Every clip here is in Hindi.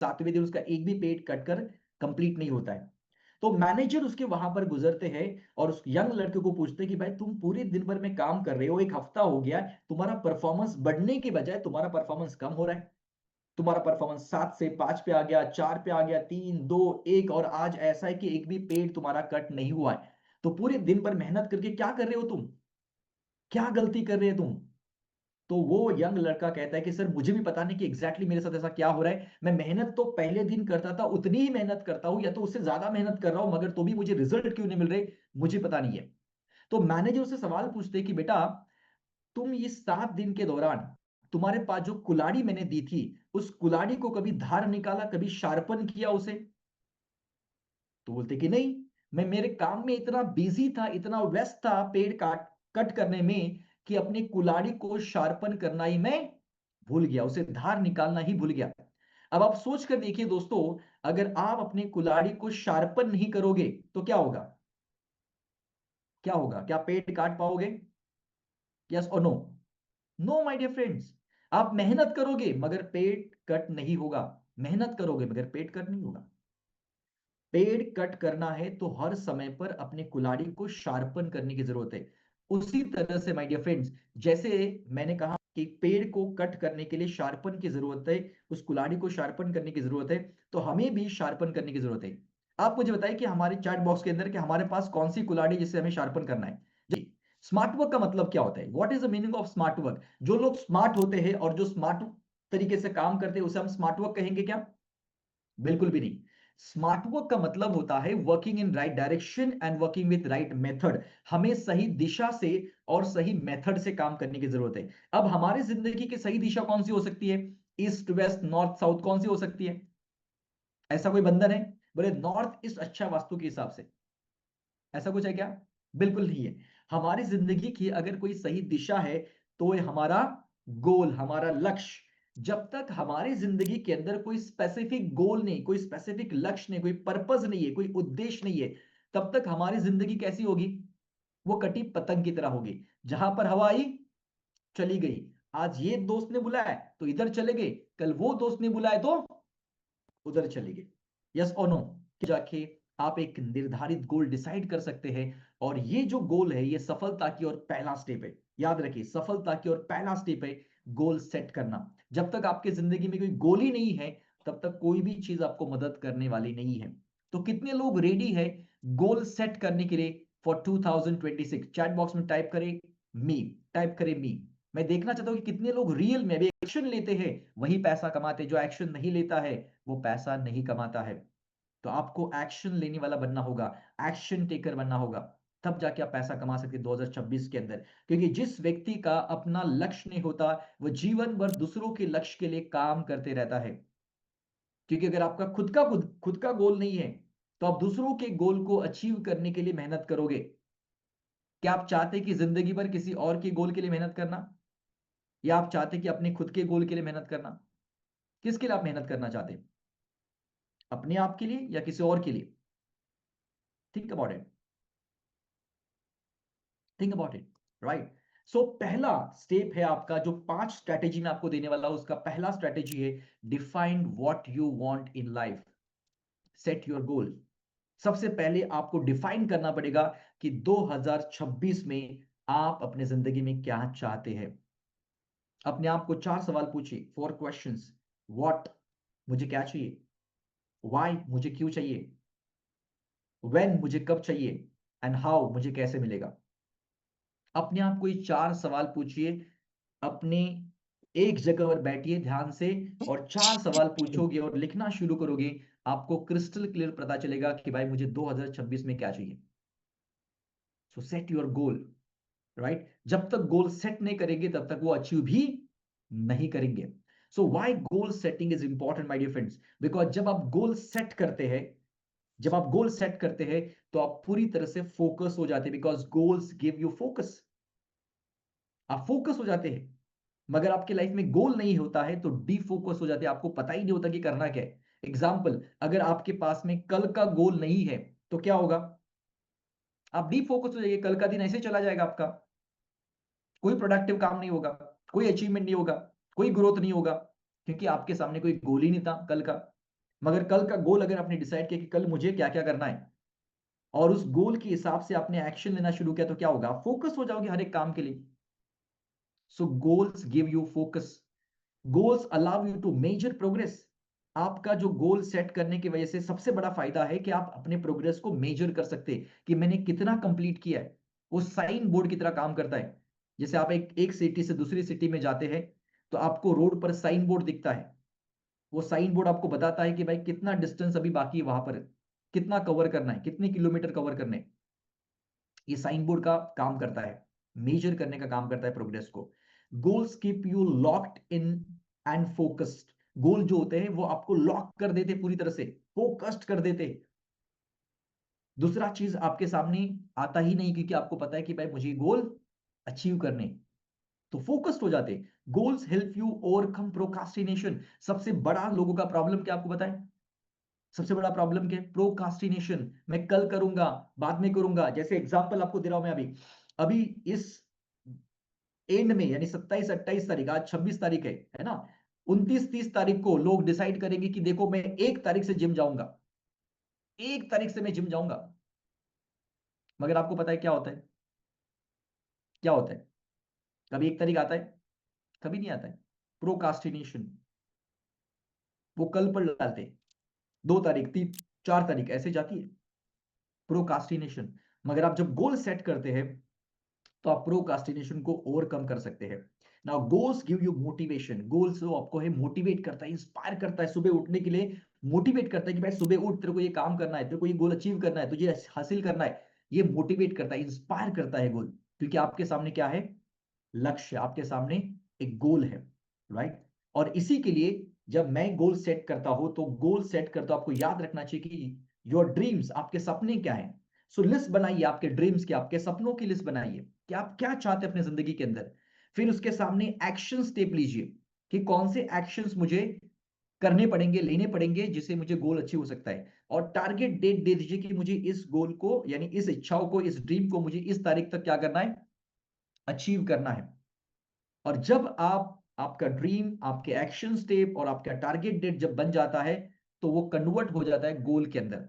7वें दिन उसका एक भी पेड़ कट कर कंप्लीट नहीं होता है। तो मैनेजर उसके वहां पर गुजरते हैं और उस यंग लड़के को पूछते हैं कि भाई तुम पूरे दिन भर में काम कर रहे हो, एक हफ्ता हो गया, तुम्हारा परफॉर्मेंस बढ़ने के बजाय तुम्हारा परफॉर्मेंस कम हो रहा है। तुम्हारा परफॉर्मेंस 7 से 5 पे आ गया, 4 पे आ गया, 3 2 1, और आज ऐसा है कि एक भी पेड़ तुम्हारा कट नहीं हुआ है। तो पूरे दिन भर मेहनत करके क्या कर रहे हो तुम, क्या गलती कर रहे हो तुम? तो वो यंग लड़का कहता है कि सर मुझे भी पता नहीं कि एग्जैक्टली मेरे साथ ऐसा क्या हो रहा है, मैं मेहनत तो पहले दिन करता था उतनी ही मेहनत करता हूं या तो उससे ज्यादा मेहनत कर रहा हूं, मगर तो भी मुझे रिजल्ट क्यों नहीं मिल रहे, मुझे पता नहीं है। तो मैनेजर उससे सवाल पूछते कि बेटा तुम इस 7 दिन के दौरान तुम्हारे पास जो कुलाड़ी मैंने दी थी, उस कुलाड़ी को कभी धार निकाला, कभी शार्पन किया उसे? तो बोलते कि नहीं, मैं मेरे काम में इतना बिजी था, इतना व्यस्त था पेड़ काट कट करने में कि अपनी कुल्हाड़ी को शार्पन करना ही मैं भूल गया, उसे धार निकालना ही भूल गया। अब आप सोच कर देखिए दोस्तों, अगर आप अपनी कुल्हाड़ी को शार्पन नहीं करोगे तो क्या होगा? क्या होगा? क्या पेड़ काट पाओगे? यस और no? No my dear friends. आप मेहनत करोगे मगर पेट कट नहीं होगा, मेहनत करोगे मगर पेट कट नहीं होगा। पेड़ कट करना है तो हर समय पर अपने कुल्हाड़ी को शार्पन करने की जरूरत है। उसी तरह से माय डियर फ्रेंड्स, जैसे मैंने कहा कि पेड़ को कट करने के लिए शार्पन की जरूरत है, उस कुल्हाड़ी को शार्पन करने की जरूरत है, तो हमें भी शार्पन करने की जरूरत है। आप मुझे बताइए कि हमारे चैट बॉक्स के अंदर कि हमारे पास कौन सी कुल्हाड़ी जिससे हमें शार्पन करना है। जी, स्मार्ट वर्क का मतलब क्या होता है? What is the meaning of smart work? जो लोग स्मार्ट होते हैं और जो स्मार्ट तरीके से काम करते हैं उसे हम स्मार्ट वर्क कहेंगे क्या? बिल्कुल भी नहीं। स्मार्ट वर्क का मतलब होता है working in right direction and working with right method. हमें सही दिशा से और सही मेथड से काम करने की जरूरत है। अब हमारी जिंदगी की सही दिशा कौन सी हो सकती है? ईस्ट वेस्ट नॉर्थ साउथ कौन सी हो सकती है? ऐसा कोई बंधन है? बोले नॉर्थ ईस्ट अच्छा वास्तु के हिसाब से, ऐसा कुछ है क्या? बिल्कुल नहीं है। हमारी जिंदगी की अगर कोई सही दिशा है तो ये हमारा गोल, हमारा लक्ष्य। जब तक हमारी जिंदगी के अंदर कोई स्पेसिफिक गोल नहीं, कोई स्पेसिफिक लक्ष्य नहीं, कोई पर्पस नहीं है, कोई उद्देश्य नहीं है, तब तक हमारी जिंदगी कैसी होगी? वो कटी पतंग की तरह होगी। जहां पर हवा आई चली गई। आज ये दोस्त ने बुलाया तो इधर चले गए, कल वो दोस्त ने बुलाया तो उधर चले गए। यस और नो? जाके आप एक निर्धारित गोल डिसाइड कर सकते हैं, और ये जो गोल है ये सफलता की ओर पहला स्टेप है। याद रखिए, सफलता की ओर पहला स्टेप है गोल सेट करना। जब तक आपकी जिंदगी में कोई गोल ही नहीं है तब तक कोई भी चीज आपको मदद करने वाली नहीं है। तो कितने लोग रेडी है गोल सेट करने के लिए फॉर 2026? चैट बॉक्स में टाइप करें मी, टाइप करें मी। मैं देखना चाहता हूं कि कितने लोग रियल में अभी एक्शन लेते हैं, वही पैसा कमाते। जो एक्शन नहीं लेता है वो पैसा नहीं कमाता है। तो आपको एक्शन लेने वाला बनना होगा, एक्शन टेकर बनना होगा, तब जाके आप पैसा कमा सकते हैं 2026 के अंदर। क्योंकि जिस व्यक्ति का अपना लक्ष्य नहीं होता वो जीवन भर दूसरों के लक्ष्य के लिए काम करते रहता है। क्योंकि अगर आपका खुद का गोल नहीं है तो आप दूसरों के गोल को अचीव करने के लिए मेहनत करोगे। क्या आप चाहते कि जिंदगी भर किसी और के गोल के लिए मेहनत करना, या आप चाहते कि अपने खुद के गोल के लिए मेहनत करना? किसके लिए आप मेहनत करना चाहते हैं? अपने आप के लिए या किसी और के लिए? Think about it, think about it. Right? So पहला स्टेप है आपका, जो 5 स्ट्रेटेजी में आपको देने वाला हूं, उसका पहला स्ट्रेटेजी है define what you want in life, set your goal. सबसे पहले आपको डिफाइन करना पड़ेगा कि 2026 में आप अपने जिंदगी में क्या चाहते हैं। अपने आप को 4 सवाल पूछिए, 4 क्वेश्चंस। व्हाट, मुझे क्या चाहिए? व्हाई, मुझे क्यों चाहिए? व्हेन, मुझे कब चाहिए? एंड हाउ, मुझे कैसे मिलेगा? अपने आप को ये 4 सवाल पूछिए। अपने एक जगह पर बैठिए ध्यान से और 4 सवाल पूछोगे और लिखना शुरू करोगे, आपको क्रिस्टल क्लियर पता चलेगा कि भाई मुझे 2026 में क्या चाहिए। सो सेट योर गोल। राइट? जब तक गोल सेट नहीं करेंगे तब तक वो अचीव भी नहीं करेंगे। So why goal setting is important my dear friends? Because जब आप गोल सेट करते हैं तो आप पूरी तरह से फोकस हो जाते हैं, because goals give you focus. आप फोकस हो जाते हैं। मगर आपके लाइफ में गोल नहीं होता है तो डीफोकस हो जाते हैं, आपको पता ही नहीं होता कि करना क्या है। एग्जाम्पल, अगर आपके पास में कल का गोल नहीं है तो क्या होगा? आप डीफोकस हो जाएंगे, कल का दिन ऐसे चला जाएगा आपका। कोई प्रोडक्टिव काम नहीं होगा, कोई अचीवमेंट नहीं होगा, कोई ग्रोथ नहीं होगा, क्योंकि आपके सामने कोई गोल ही नहीं था कल का। मगर कल का गोल अगर आपने डिसाइड किया कि कल मुझे क्या क्या करना है और उस गोल के हिसाब से आपने एक्शन लेना शुरू किया, तो क्या होगा? फोकस हो जाओगे हर एक काम के लिए। So goals give you focus, goals allow you to measure progress. आपका जो गोल सेट करने की वजह से सबसे बड़ा फायदा है कि आप अपने प्रोग्रेस को मेजर कर सकते हैं कि मैंने कितना कंप्लीट किया है। वो साइन बोर्ड की तरह काम करता है। जैसे आप एक सिटी से दूसरी सिटी में जाते हैं तो आपको रोड पर साइन बोर्ड दिखता है। वो साइन बोर्ड आपको बताता है कि भाई कितना डिस्टेंस अभी बाकी है वहां पर, कितना कवर करना है, कितने किलोमीटर कवर करने हैं। ये साइन बोर्ड का काम करता है, मेजर करने का काम करता है प्रोग्रेस को। Goals keep you locked in and focused. Goal जो होते हैं वो आपको लॉक कर देते, पूरी तरह से फोकस्ड कर देते। दूसरा चीज आपके सामने आता ही नहीं, क्योंकि आपको पता है कि भाई मुझे गोल अचीव करने, तो फोकस्ड हो जाते। Goals help you overcome procrastination. सबसे बड़ा लोगों का प्रॉब्लम क्या आपको बताएं? सबसे बड़ा प्रॉब्लम क्या है? प्रोकास्टिनेशन। मैं कल करूंगा, बाद में करूंगा। जैसे एग्जांपल आपको दे रहा हूं मैं अभी। अभी इस एंड में यानी 27 28 तारीख, आज 26 तारीख है ना? 29 30 तारीख को लोग डिसाइड करेंगे कि देखो मैं 1 तारीख से जिम जाऊंगा, 1 तारीख से मैं जिम जाऊंगा। मगर आपको पता है क्या होता है? क्या होता है? कभी 1 तारीख आता है? कभी नहीं आता है। प्रोकास्टिनेशन। वो कल पर डालते, 2 तारीख 3 4 तारीख ऐसे जाती है प्रोकास्टिनेशन। मगर आप जब गोल सेट करते हैं तो आप प्रोकास्टिनेशन को ओवरकम कर सकते हैं। Now goals give you motivation. Goals वो आपको है मोटिवेट करता है, इंस्पायर करता है सुबह उठने के लिए। मोटिवेट करता है कि भाई सुबह उठ, तेरे को ये काम करना है, तेरे को ये गोल अचीव करना है, तुझे हासिल करना है। ये मोटिवेट करता है, इंस्पायर करता है गोल, क्योंकि आपके सामने क्या है? लक्ष्य। आपके सामने एक गोल है, राइट? और इसी के लिए जब मैं गोल सेट करता हूं तो गोल सेट करता हूं, आपको याद रखना चाहिए कि योर ड्रीम्स, आपके सपने क्या है। सो लिस्ट बनाइए आपके ड्रीम्स की, आपके सपनों की लिस्ट बनाइए कि आप क्या चाहते हैं अपनी जिंदगी के अंदर। फिर उसके सामने एक्शन स्टेप लीजिए कि कौन से एक्शंस मुझे करने पड़ेंगे, लेने पड़ेंगे, जिससे मुझे गोल अचीव हो सकता है। और टारगेट डेट दे दीजिए कि मुझे इस गोल को यानी इस इच्छाओं को, इस ड्रीम को मुझे इस तारीख तक क्या करना है? अचीव करना है। और जब आप आपका ड्रीम, आपके एक्शन स्टेप और आपका टारगेट डेट जब बन जाता है तो वो कन्वर्ट हो जाता है गोल के अंदर।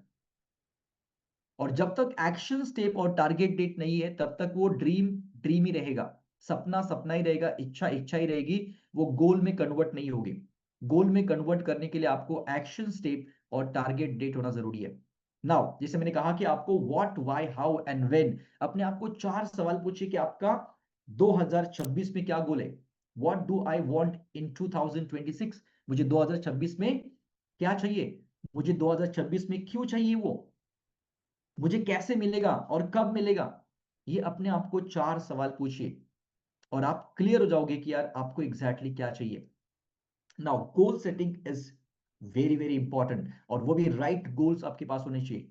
और जब तक एक्शन स्टेप और टारगेट डेट नहीं है तब तक वो ड्रीम ड्रीम ही रहेगा, सपना सपना ही रहेगा, इच्छा इच्छा ही रहेगी। वो गोल में कन्वर्ट नहीं होगी। गोल में कन्वर्ट करने के लिए आपको एक्शन स्टेप और टारगेट डेट होना जरूरी है। नाउ जैसे मैंने कहा कि आपको what, why, how and when, अपने आप को 4 सवाल पूछिए कि आपका 2026 में क्या गोल है। What do I want in 2026? मुझे 2026 में क्या चाहिए? मुझे 2026 में क्यों चाहिए वो? मुझे कैसे मिलेगा और कब मिलेगा? ये अपने आप को 4 सवाल पूछिए और आप क्लियर हो जाओगे कि यार आपको एग्जैक्टली क्या चाहिए। Now goal setting is very very important, और वो भी राइट गोल्स आपके पास होने चाहिए।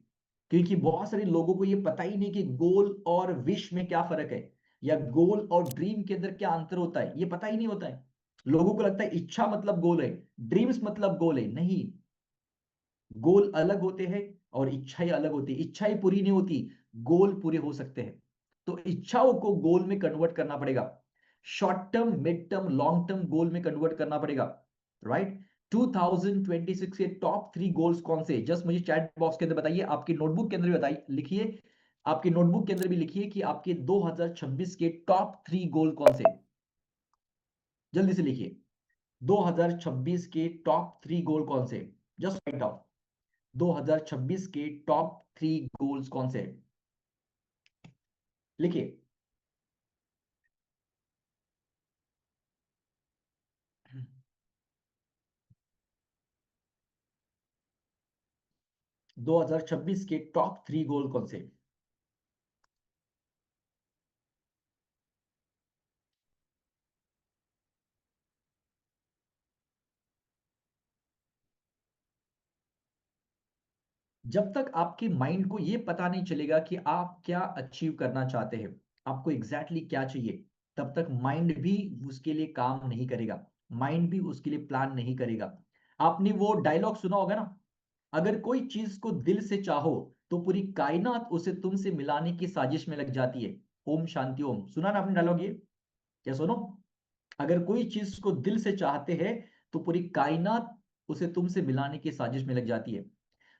क्योंकि बहुत सारे लोगों को ये पता ही नहीं कि गोल और विश में क्या फर्क है, या गोल और ड्रीम के अंदर क्या अंतर होता है, ये पता ही नहीं होता है। लोगों को लगता है इच्छा मतलब गोल है, ड्रीम्स मतलब गोल है। नहीं, गोल अलग होते हैं और इच्छाएं अलग होती है। इच्छाएं पूरी नहीं होती, गोल पूरे हो सकते हैं। तो इच्छाओं को गोल में कन्वर्ट करना पड़ेगा, short term, mid term, long term goal में कन्वर्ट करना पड़ेगा, राइट? 2026 के टॉप 3 गोल्स कौन से? जस्ट मुझे चैट बॉक्स के अंदर बताइए, आपकी नोटबुक के अंदर भी बताइए, लिखिए। आपकी नोटबुक के अंदर भी लिखिए कि आपके 2026 के टॉप 3 गोल कौन से। जल्दी से लिखिए, 2026 के टॉप 3 गोल कौन से? जस्ट राइट डाउन, 2026 के टॉप 3 गोल्स कौन से? लिखिए। 2026 के टॉप 3 गोल कौन से? जब तक आपके माइंड को यह पता नहीं चलेगा कि आप क्या अचीव करना चाहते हैं, आपको एग्जैक्टली क्या चाहिए, तब तक माइंड भी उसके लिए काम नहीं करेगा, माइंड भी उसके लिए प्लान नहीं करेगा। आपने वो डायलॉग सुना होगा ना, अगर कोई चीज को दिल से चाहो तो पूरी कायनात उसे तुमसे मिलाने की साजिश में लग जाती है। ओम शांति ओम, सुना ना आपने डायलॉग ये? क्या सुनो, अगर कोई चीज को दिल से चाहते हैं तो पूरी कायनात उसे तुमसे मिलाने की साजिश में लग जाती है।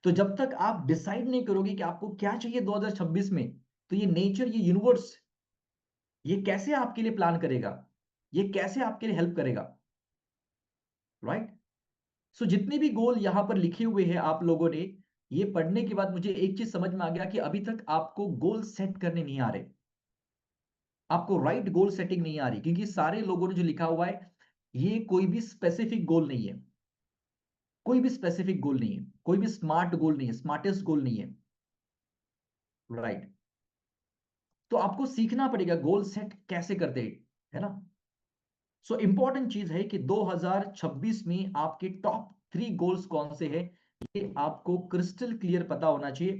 तो जब तक आप डिसाइड नहीं करोगे कि आपको क्या चाहिए 2026 में, तो ये नेचर, ये यूनिवर्स, ये कैसे आपके लिए प्लान करेगा, ये कैसे आपके लिए हेल्प करेगा, राइट? सो जितने भी गोल यहां पर लिखे हुए हैं आप लोगों ने, ये पढ़ने के बाद मुझे एक चीज समझ में आ गया कि अभी तक आपको गोल सेट करने नहीं आ रहे, आपको राइट गोल सेटिंग नहीं आ रही, क्योंकि सारे लोगों ने जो लिखा हुआ है ये कोई भी स्पेसिफिक गोल नहीं है, कोई भी स्पेसिफिक गोल नहीं है, कोई भी स्मार्ट गोल नहीं है, स्मार्टेस्ट गोल नहीं है, राइट? तो आपको सीखना पड़ेगा गोल सेट कैसे करते हैं, है ना? सो इंपॉर्टेंट चीज है कि 2026 में आपके टॉप 3 गोल्स कौन से हैं, ये आपको क्रिस्टल क्लियर पता होना चाहिए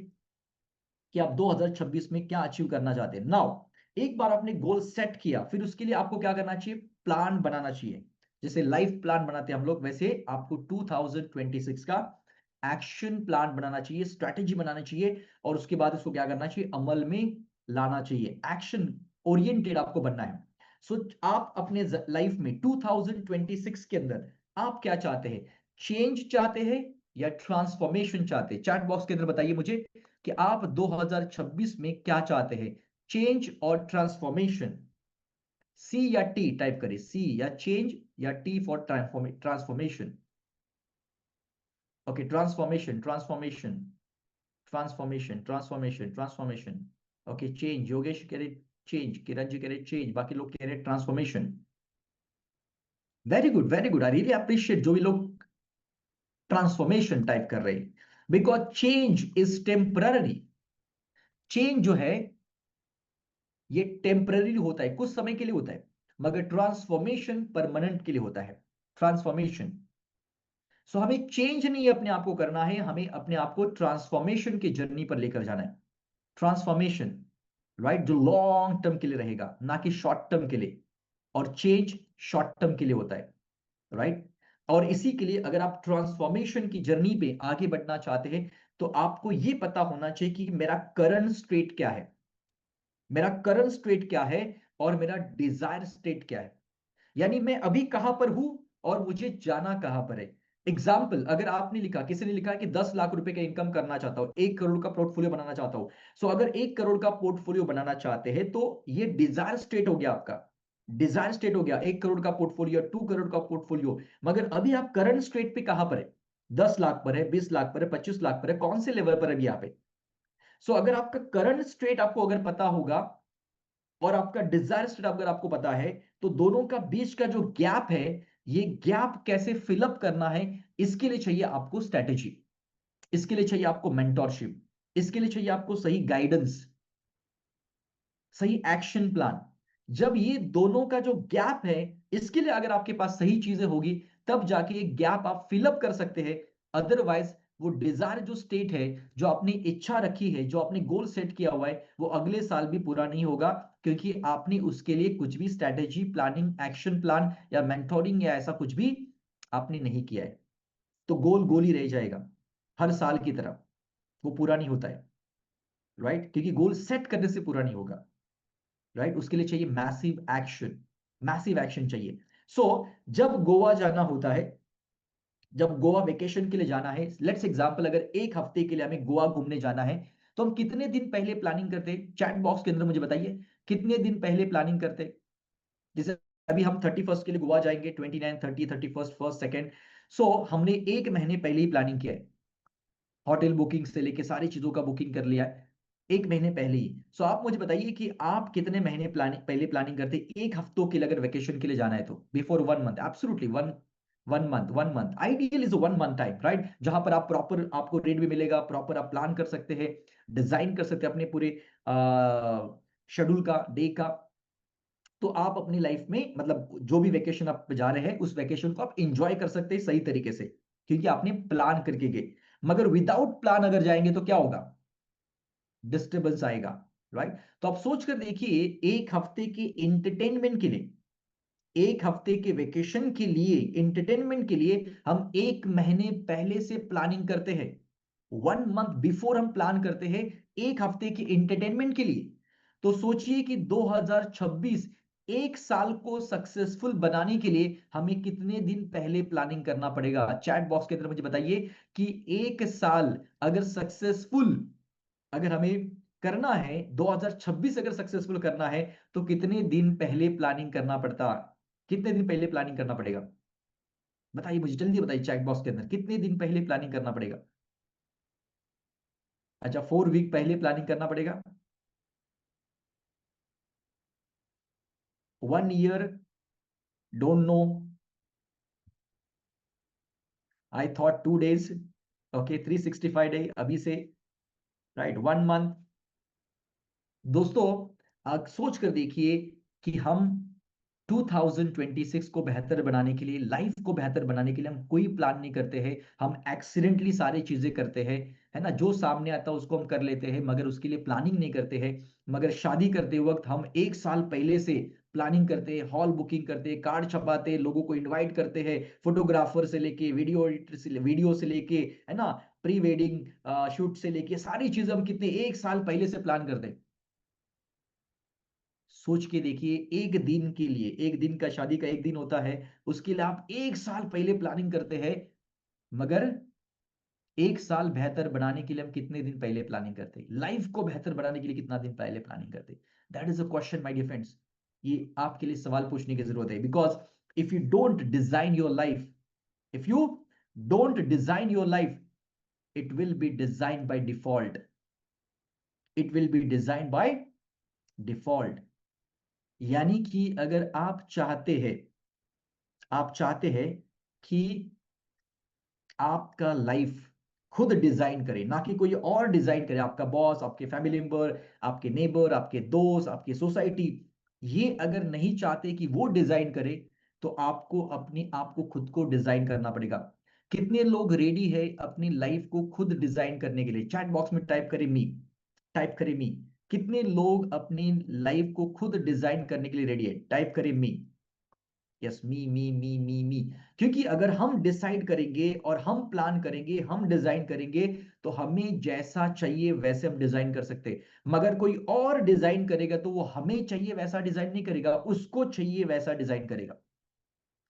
कि आप 2026 में क्या अचीव करना चाहते हैं। नाउ एक बार आपने गोल सेट किया, फिर उसके लिए आपको क्या करना चाहिए, प्लान बनाना चाहिए। जैसे लाइफ प्लान बनाते हैं हम लोग, वैसे आपको 2026 का एक्शन प्लान बनाना चाहिए, स्ट्रैटेजी बनाना चाहिए, और उसके बाद इसको क्या करना चाहिए, अमल में लाना चाहिए। एक्शन ओरिएंटेड आपको बनना है। सो आप अपने लाइफ में 2026 के अंदर आप क्या चाहते हैं, चेंज चाहते हैं या ट्रांसफॉर्मेशन चाहते हैं? चैट बॉक्स के अंदर बताइए मुझे कि आप 2026 में क्या चाहते हैं, चेंज और ट्रांसफॉर्मेशन। सी या टी टाइप करिए, सी या चेंज या T for transformation. Okay, transformation, transformation, transformation, transformation, transformation. Okay, change, Yogesh कह रहे चेंज, किरण जी कह रहे चेंज, बाकी लोग कह रहे transformation. Very good, very good, I really appreciate जो भी लोग ट्रांसफॉर्मेशन टाइप कर रहे हैं, because change is temporary. Change जो है ये टेम्पररी होता है, कुछ समय के लिए होता है, मगर ट्रांसफॉर्मेशन परमानेंट के लिए होता है, ट्रांसफॉर्मेशन। सो हमें चेंज नहीं अपने आप को करना है, हमें अपने आप को ट्रांसफॉर्मेशन की जर्नी पर लेकर जाना है। ट्रांसफॉर्मेशन, राइट, जो लॉन्ग टर्म के लिए रहेगा, ना कि शॉर्ट टर्म के लिए। और चेंज शॉर्ट टर्म के लिए होता है, राइट? और इसी के लिए अगर आप ट्रांसफॉर्मेशन की जर्नी पे आगे बढ़ना चाहते हैं, तो आपको यह पता होना चाहिए कि मेरा करंट स्टेट क्या है, मेरा करंट स्टेट क्या है, और मेरा डिजायर स्टेट क्या है। यानी मैं अभी कहां पर हूं और मुझे जाना कहां पर है। एग्जाम्पल, अगर आपने लिखा, किसी ने लिखा कि 10 लाख रुपए का इनकम करना चाहता हूं, 1 करोड़ का पोर्टफोलियो बनाना चाहता हूं। सो अगर 1 करोड़ का पोर्टफोलियो बनाना चाहते हैं तो ये डिजायर स्टेट हो गया आपका, डिजायर स्टेट हो गया 1 करोड़ का पोर्टफोलियो, 2 करोड़ का पोर्टफोलियो। मगर अभी आप करंट स्टेट पे कहां पर है, 10 लाख पर है, 20 लाख पर है, 25 लाख पर है, कौन से लेवल पर अभी आप है? सो अगर आपका करंट स्टेट आपको अगर पता होगा और आपका डिजायर स्टेट अगर आपको पता है, तो दोनों का बीच का जो गैप है, ये गैप कैसे फिलअप करना है, इसके लिए चाहिए आपको स्ट्रेटेजी, इसके लिए चाहिए आपको मेंटोरशिप, इसके लिए चाहिए आपको सही गाइडेंस, सही एक्शन प्लान। जब ये दोनों का जो गैप है, इसके लिए अगर आपके पास सही चीजें होगी, तब जाके ये गैप आप फिलअप कर सकते हैं। अदरवाइज वो डिजायर जो स्टेट है, जो आपने इच्छा रखी है, जो आपने गोल सेट किया हुआ है, वो अगले साल भी पूरा नहीं होगा, क्योंकि आपने उसके लिए कुछ भी स्ट्रेटेजी, प्लानिंग, एक्शन प्लान या मेंटोरिंग या ऐसा कुछ भी आपने नहीं किया है। तो गोल गोल ही रह जाएगा हर साल की तरह, वो पूरा नहीं होता है, राइट? क्योंकि गोल सेट करने से पूरा नहीं होगा, राइट? उसके लिए चाहिए मैसिव एक्शन, मैसिव एक्शन चाहिए। सो जब गोवा जाना होता है, जब गोवा वेकेशन के लिए जाना है, लेट्स एग्जांपल, अगर एक हफ्ते के लिए हमें गोवा घूमने जाना है, तो हम कितने दिन पहले प्लानिंग करते हैं? चैट बॉक्स के अंदर मुझे बताइए, कितने दिन पहले प्लानिंग करते हैं? जैसे अभी हम 31st के लिए गोवा जाएंगे, 29, 30, 31st, फर्स्ट, सेकेंड। सो हमने एक महीने पहले ही प्लानिंग किया है, होटल बुकिंग से लेके सारी चीजों का बुकिंग कर लिया है एक महीने पहले ही। सो आप मुझे बताइए कि आप कितने महीने प्लानिंग पहले प्लानिंग करते हैं एक हफ्तों के लिए अगर वेकेशन के लिए जाना है तो? Before 1 month, absolutely one, 1 month, 1 month ideal is 1 month time, right? जहां पर आप प्रॉपर, आपको रेट भी मिलेगा, प्रॉपर आप प्लान कर सकते हैं, डिजाइन कर सकते हैं अपने पूरे शेड्यूल का, डे का। तो आप अपनी लाइफ में, मतलब जो भी वेकेशन आप जा रहे हैं, उस वेकेशन को आप इंजॉय कर सकते हैं सही तरीके से, क्योंकि आपने प्लान करके गए। मगर विदाउट प्लान अगर जाएंगे तो क्या होगा? डिस्टर्बेंस आएगा, राइट? तो आप सोच कर देखिए, एक हफ्ते के इंटरटेनमेंट के लिए, एक हफ्ते के वेकेशन के लिए, इंटरटेनमेंट के लिए हम एक महीने पहले से प्लानिंग करते हैं, 1 मंथ बिफोर हम प्लान करते हैं एक हफ्ते के इंटरटेनमेंट के लिए। तो सोचिए कि 2026 एक साल को सक्सेसफुल बनाने के लिए हमें कितने दिन पहले प्लानिंग करना पड़ेगा? चैट बॉक्स के अंदर मुझे बताइए कि एक साल अगर सक्सेसफुल, अगर हमें करना है 2026 अगर सक्सेसफुल करना है, तो कितने दिन पहले प्लानिंग करना पड़ता? कितने दिन पहले प्लानिंग करना पड़ेगा? बताइए मुझे, जल्दी बताइए चैट बॉक्स के अंदर, कितने दिन पहले प्लानिंग करना पड़ेगा? अच्छा, 4 वीक पहले प्लानिंग करना पड़ेगा। 1 year? Don't know. I thought 2 days. Okay, 365 day अभी से, राइट, 1 मंथ। दोस्तों, सोच कर देखिए कि हम 2026 को बेहतर बनाने के लिए, लाइफ को बेहतर बनाने के लिए हम कोई प्लान नहीं करते हैं, हम एक्सीडेंटली सारी चीजें करते हैं, है ना? जो सामने आता है उसको हम कर लेते हैं, मगर उसके लिए प्लानिंग नहीं करते हैं। मगर शादी करते वक्त हम एक साल पहले से प्लानिंग करते हैं, हॉल बुकिंग करते हैं, कार्ड छपाते हैं, लोगों को इनवाइट करते हैं, फोटोग्राफर से लेके वीडियो एडिटर से, वीडियो से लेके, है ना, प्री वेडिंग शूट से लेके सारी चीजें हम कितने एक साल पहले से प्लान करते हैं। सोच के देखिए, एक दिन के लिए, एक दिन का, शादी का एक दिन होता है, उसके लिए आप एक साल पहले प्लानिंग करते हैं। मगर एक साल बेहतर बनाने के लिए हम कितने दिन पहले प्लानिंग करते हैं? लाइफ को बेहतर बनाने के लिए कितना दिन पहले प्लानिंग करते हैं? That is a question my dear friends. ये आपके लिए सवाल पूछने की जरूरत है, because if you don't design your life, if you don't design your life, it will be design by default. It will be design by default. यानी कि अगर आप चाहते हैं कि आपका लाइफ खुद डिजाइन करे, ना कि कोई और डिजाइन करे, आपका बॉस, आपके फैमिली मेंबर, आपके नेबर, आपके दोस्त, आपकी सोसाइटी, ये अगर नहीं चाहते कि वो डिजाइन करे, तो आपको अपने आप को खुद को डिजाइन करना पड़ेगा। कितने लोग रेडी है अपनी लाइफ को खुद डिजाइन करने के लिए? चैट बॉक्स में टाइप करें मी, टाइप करें मी। कितने लोग अपनी लाइफ को खुद डिजाइन करने के लिए रेडी है? टाइप करें मी। यस, मी। क्योंकि अगर हम डिसाइड करेंगे और हम प्लान करेंगे, हम डिजाइन करेंगे, तो हमें जैसा चाहिए वैसे हम डिजाइन कर सकते हैं। मगर कोई और डिजाइन करेगा तो वो हमें चाहिए वैसा डिजाइन नहीं करेगा, उसको चाहिए वैसा डिजाइन करेगा।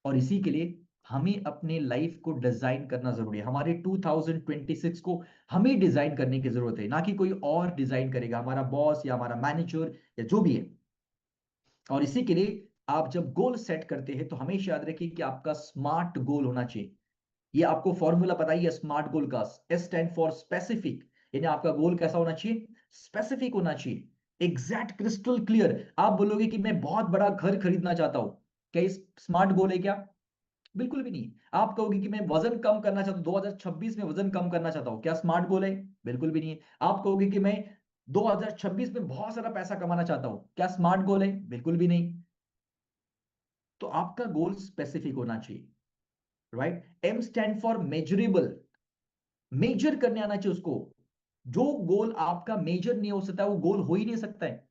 और इसी के लिए हमें अपने लाइफ को डिजाइन करना जरूरी है। हमारे 2026 को हमें डिजाइन करने की जरूरत है, ना कि कोई और डिजाइन करेगा, हमारा बॉस या हमारा मैनेजर या जो भी है। और इसी के लिए आप जब गोल सेट करते हैं तो हमेशा याद रखिए कि आपका स्मार्ट गोल होना चाहिए। ये आपको फॉर्मूला पता ही है स्मार्ट गोल का। एस स्टैंड फॉर स्पेसिफिक, यानी आपका गोल कैसा होना चाहिए? स्पेसिफिक होना चाहिए, एग्जैक्ट, क्रिस्टल क्लियर। आप बोलोगे कि मैं बहुत बड़ा घर खरीदना चाहता हूं, क्या इस स्मार्ट गोल है क्या? बिल्कुल भी नहीं। आप कहोगे कि मैं वजन कम करना चाहता हूं, 2026 में वजन कम करना चाहता हूं, क्या स्मार्ट गोल है? बिल्कुल भी नहीं है। आप कहोगे कि मैं 2026 में बहुत सारा पैसा कमाना चाहता हूं, क्या स्मार्ट गोल है? बिल्कुल भी नहीं। तो आपका गोल स्पेसिफिक होना चाहिए, right? M stand for measurable, measure करने आना चाहिए उसको। जो गोल आपका मेजर नहीं हो सकता वो गोल हो ही नहीं सकता है।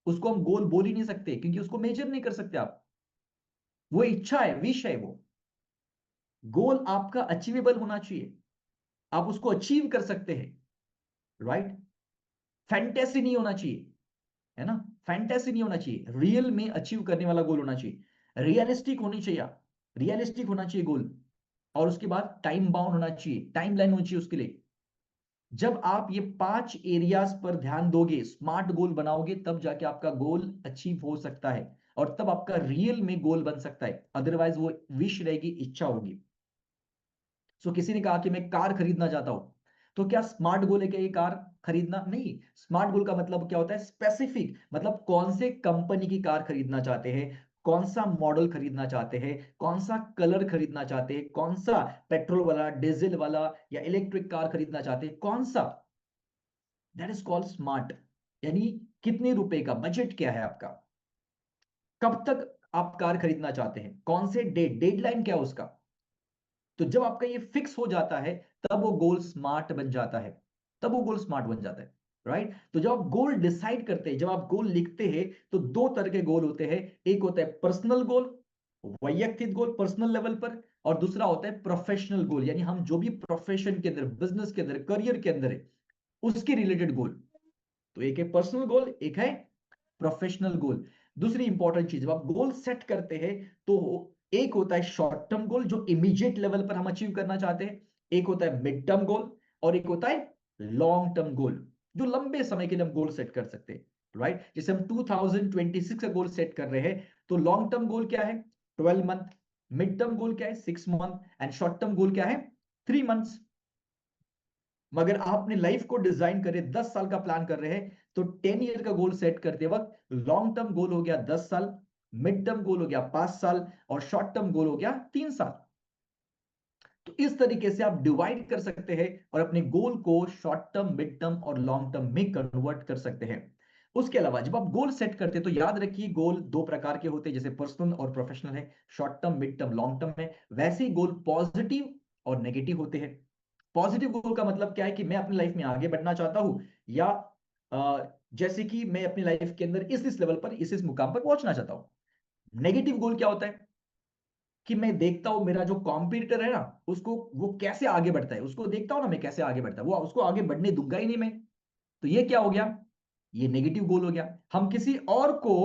उसको हम गोल बोल ही नहीं सकते, क्योंकि उसको मेजर नहीं कर सकते आप। वो इच्छा है, विश है वो। गोल आपका अचीवेबल होना चाहिए, आप उसको अचीव कर सकते हैं, राइट? फैंटेसी नहीं होना चाहिए, है ना? फैंटेसी नहीं होना चाहिए, रियल में अचीव करने वाला गोल होना चाहिए। रियलिस्टिक होनी चाहिए, आप रियलिस्टिक होना चाहिए गोल। और उसके बाद टाइम बाउंड होना चाहिए, टाइम लाइन होनी चाहिए उसके लिए। जब आप ये 5 एरियाज पर ध्यान दोगे, स्मार्ट गोल बनाओगे, तब जाके आपका गोल अचीव हो सकता है, और तब आपका रियल में गोल बन सकता है। अदरवाइज वो विश रहेगी, इच्छा होगी। सो किसी ने कहा कि मैं कार खरीदना चाहता हूं, तो क्या स्मार्ट गोल है क्या ये कार खरीदना? नहीं। स्मार्ट गोल का मतलब क्या होता है? स्पेसिफिक, मतलब कौन से कंपनी की कार खरीदना चाहते हैं, कौन सा मॉडल खरीदना चाहते हैं, कौन सा कलर खरीदना चाहते हैं, कौन सा पेट्रोल वाला, डीजल वाला या इलेक्ट्रिक कार खरीदना चाहते हैं, कौन सा। That is called smart. यानी कितने रुपए का बजट, क्या है आपका, कब तक आप कार खरीदना चाहते हैं, कौन से डेडलाइन क्या है उसका। तो जब आपका ये फिक्स हो जाता है, तब वो गोल स्मार्ट बन जाता है, तब वो गोल स्मार्ट बन जाता है, राइट? तो जब आप गोल डिसाइड करते हैं, जब आप गोल लिखते हैं, तो दो तरह के गोल होते हैं। एक होता है पर्सनल गोल, वैयक्तिक गोल पर्सनल लेवल पर, और दूसरा होता है प्रोफेशनल गोल, यानी हम जो भी प्रोफेशन के अंदर, बिजनेस के अंदर, करियर के अंदर है, उसके रिलेटेड गोल। तो एक है पर्सनल गोल, एक है प्रोफेशनल गोल। दूसरी इंपॉर्टेंट चीज, जब आप गोल सेट करते हैं तो एक होता है शॉर्ट टर्म गोल जो इमीडिएट लेवल पर हम अचीव करना चाहते हैं, एक होता है मिड टर्म गोल, और एक होता है लॉन्ग टर्म गोल जो लंबे समय के लिए हम गोल सेट कर सकते हैं, राइट। जैसे हम 2026 का गोल सेट कर रहे हैं, तो लॉन्ग टर्म गोल क्या है? 12 मंथ। मिड टर्म गोल क्या है? 6 month. And short term goal क्या है? 3 मंथ्स। मगर आप अपनी लाइफ को डिजाइन करें, 10 साल का प्लान कर रहे हैं, तो 10 ईयर का गोल सेट करते वक्त लॉन्ग टर्म गोल हो गया 10 साल, मिड टर्म गोल हो गया 5 साल, और शॉर्ट टर्म गोल हो गया 3 साल। तो इस तरीके से आप डिवाइड कर सकते हैं और अपने गोल को शॉर्ट टर्म, मिड टर्म और लॉन्ग टर्म में कन्वर्ट कर सकते हैं। उसके अलावा जब आप गोल सेट करते हैं तो याद रखिए, गोल दो प्रकार के होते हैं, जैसे पर्सनल और प्रोफेशनल है, short term, mid term, long term है। वैसे ही गोल पॉजिटिव और नेगेटिव होते हैं। पॉजिटिव गोल का मतलब क्या है कि मैं अपनी लाइफ में आगे बढ़ना चाहता हूं, या जैसे कि मैं अपनी लाइफ के अंदर इस लेवल पर, इस मुकाम पर पहुंचना चाहता हूं। नेगेटिव गोल क्या होता है कि मैं देखता हूं मेरा जो कॉम्पिटिटर है ना, उसको वो कैसे आगे बढ़ता है, उसको देखता हूं ना मैं कैसे आगे बढ़ता है, वो उसको आगे बढ़ने दूंगा ही नहीं मैं। तो ये क्या हो गया? ये नेगेटिव गोल हो गया। हम किसी और को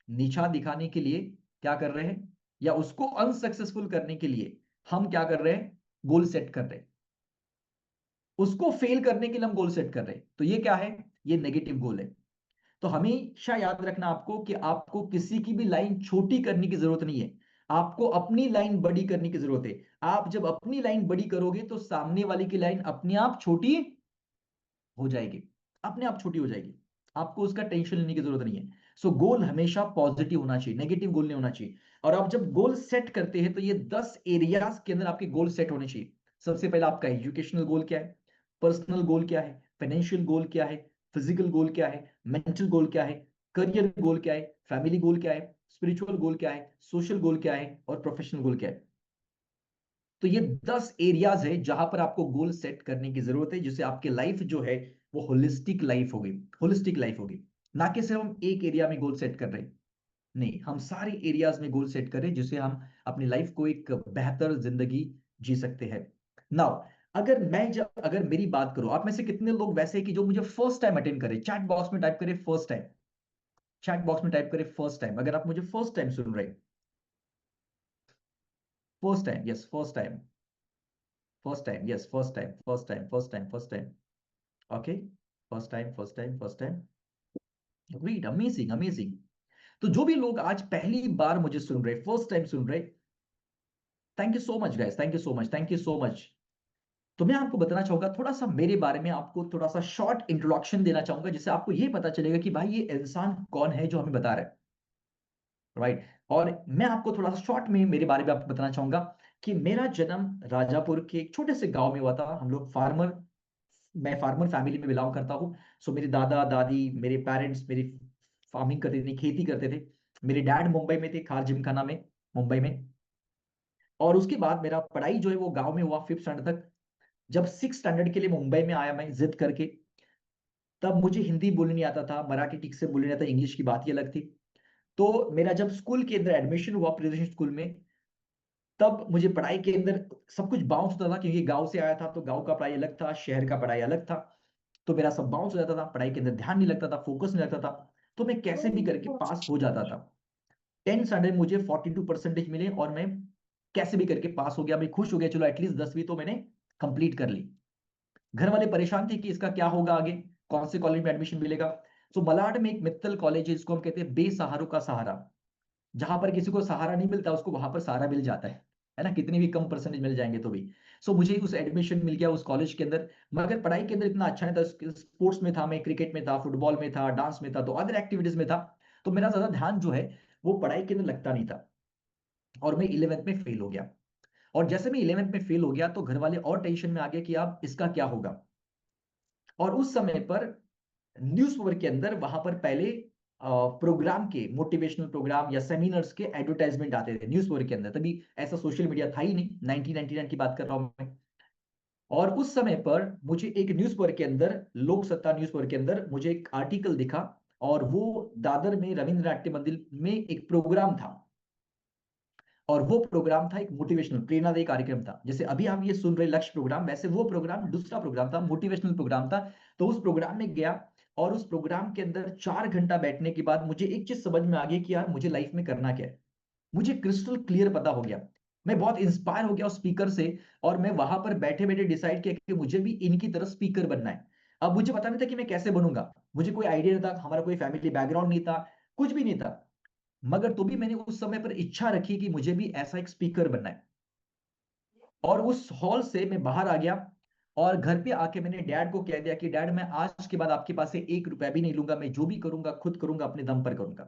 नीचा दिखाने के लिए क्या कर रहे हैं, या उसको अनसक्सेसफुल करने के लिए हम क्या कर रहे हैं? गोल सेट कर रहे हैं। उसको फेल करने के लिए हम गोल सेट कर रहे हैं, तो ये क्या है? ये नेगेटिव गोल है। तो हमेशा याद रखना आपको कि आपको किसी की भी लाइन छोटी करने की जरूरत नहीं है, आपको अपनी लाइन बड़ी करने की जरूरत है। आप जब अपनी लाइन बड़ी करोगे तो सामने वाले की लाइन अपने आप छोटी हो जाएगी, अपने आप छोटी हो जाएगी। आपको उसका टेंशन लेने की जरूरत नहीं है। सो गोल हमेशा पॉजिटिव होना चाहिए, नेगेटिव गोल नहीं होना चाहिए। और आप जब गोल सेट करते हैं तो ये 10 एरियाज के अंदर आपके गोल सेट होने चाहिए। सबसे पहले आपका एजुकेशनल गोल क्या है, पर्सनल गोल क्या है, फाइनेंशियल गोल क्या है, फिजिकल गोल क्या है, मेंटल गोल क्या है, करियर गोल क्या है, फैमिली गोल क्या है, स्पिरिचुअल गोल क्या है, सोशल गोल क्या है, और प्रोफेशनल गोल क्या है। तो ये 10 एरियाज है जहां पर आपको गोल सेट करने की जरूरत है, जिससे आपकी लाइफ जो है वो होलिस्टिक लाइफ होगी। होलिस्टिक लाइफ होगी, ना कि सिर्फ हम एक एरिया में गोल सेट कर रहे हैं। नहीं, हम सारे एरियाज में गोल सेट करें जिससे हम अपनी लाइफ को एक बेहतर जिंदगी जी सकते हैं। नाउ, अगर मेरी बात करूं, आप में से कितने लोग वैसे हैं कि जो मुझे फर्स्ट टाइम अटेंड करें? चैट बॉक्स में टाइप करें फर्स्ट टाइम। चैट बॉक्स में टाइप करें फर्स्ट टाइम अगर आप मुझे फर्स्ट टाइम सुन रहे हैं। First time, yes, first time. First time, yes, first time, first time, first time, first time. Okay, first time, first time, first time. Great, amazing, amazing. तो जो भी लोग आज पहली बार मुझे सुन रहे, फर्स्ट टाइम सुन रहे, thank you so much guys, thank you so much, thank you so much. तो मैं आपको बताना चाहूंगा थोड़ा सा मेरे बारे में, आपको थोड़ा सा शॉर्ट इंट्रोडक्शन देना चाहूंगा, जिससे आपको ये पता चलेगा कि भाई ये इंसान कौन है जो हमें बता रहा है, राइट। और मैं आपको थोड़ा सा शॉर्ट में मेरे बारे में आपको बताना चाहूंगा कि मेरा जन्म राजापुर के एक छोटे से गांव में हुआ था। हम लोग फार्मर, मैं फार्मर फैमिली में बिलोंग करता हूँ। सो मेरे दादा दादी, मेरे पेरेंट्स, मेरी फार्मिंग करते थे, खेती करते थे। मेरे डैड मुंबई में थे, खार जिमखाना में, मुंबई में। और उसके बाद मेरा पढ़ाई जो है वो गांव में हुआ 5th स्टैंडर्ड तक। जब 6th स्टैंडर्ड के लिए मुंबई में आया मैं जिद करके, तब मुझे हिंदी बोलनी नहीं आता था, मराठी ठीक से बोलनी नहीं आता, इंग्लिश की बात ही अलग थी। तो मेरा जब स्कूल के अंदर एडमिशन हुआ, प्रियदर्शन स्कूल में, तब मुझे पढ़ाई के अंदर सब कुछ बाउंस होता था, क्योंकि गांव से आया था तो गांव का पढ़ाई अलग था, शहर का पढ़ाई अलग था। तो मेरा सब बाउंस हो जाता था, पढ़ाई के अंदर ध्यान नहीं लगता था, फोकस नहीं लगता था। तो मैं कैसे भी करके पास हो जाता था। 10th स्टैंडर्ड मुझे 42% मिले और मैं कैसे भी करके पास हो गया। मैं खुश हो गया, चलो एटलीस्ट 10वीं तो मैंने कंप्लीट कर ली। घर वाले परेशान थे कि इसका क्या होगा आगे, कौन से कॉलेज में एडमिशन मिलेगा। तो मलाड में एक मित्तल कॉलेज है, जिसको हम कहते हैं बेसहारों का सहारा। जहां पर किसी को सहारा नहीं मिलता, उसको वहां पर सहारा मिल जाता है ना, कितनी भी कम परसेंटेज मिल जाएंगे तो भी। सो मुझे उस एडमिशन मिल गया उस कॉलेज के अंदर। मगर पढ़ाई के अंदर इतना अच्छा नहीं था, स्पोर्ट्स में था मैं, क्रिकेट में था, फुटबॉल में था, डांस में था, तो अदर एक्टिविटीज में था। तो मेरा ज्यादा ध्यान जो है वो पढ़ाई के अंदर लगता नहीं था। और मैं 11th में फेल हो गया। और जैसे मैं 11th में फेल हो गया तो घर वाले और टेंशन में आ गए कि अब इसका क्या होगा। और उस समय पर न्यूज़पेपर के अंदर, वहां पर पहले प्रोग्राम के, मोटिवेशनल प्रोग्राम या सेमिनार्स के एडवर्टाइजमेंट आते थे न्यूज़पेपर के अंदर। तभी ऐसा सोशल मीडिया था ही नहीं, 1999 की बात कर रहा हूं मैं। और उस समय पर मुझे एक न्यूज़पेपर के अंदर, लोक सत्ता न्यूज़पेपर के अंदर मुझे एक आर्टिकल दिखा। और वो दादर में रविंद्र नाट्य मंदिर में एक प्रोग्राम था। और वो प्रोग्राम था एक मोटिवेशनल, प्रेरणादायी कार्यक्रम था। जैसे अभी आप ये सुन रहे लक्ष्य प्रोग्राम, वैसे वो प्रोग्राम दूसरा प्रोग्राम था, मोटिवेशनल प्रोग्राम था। तो उस प्रोग्राम में गया और उस प्रोग्राम के अंदर 4 घंटा बैठने के बाद मुझे एक चीज समझ में आ गई कि यार मुझे लाइफ में करना क्या है। मुझे क्रिस्टल क्लियर पता हो गया। मैं बहुत इंस्पायर हो गया उस स्पीकर से, और मैं वहां पर बैठे बैठे डिसाइड किया कि मुझे भी इनकी तरह स्पीकर बनना है। अब मुझे पता नहीं था कि मैं कैसे बनूंगा, मुझे कोई आइडिया नहीं था, हमारा कोई फैमिली बैकग्राउंड नहीं था, कुछ भी नहीं था। मगर तो भी मैंने उस समय पर इच्छा रखी कि मुझे भी ऐसा एक स्पीकर बनना है। और उस हॉल से मैं बाहर आ गया, और घर पे आके मैंने डैड को कह दिया कि डैड, मैं आज के बाद आपके पास से 1 रुपया भी नहीं लूंगा, मैं जो भी करूंगा खुद करूंगा, अपने दम पर करूंगा।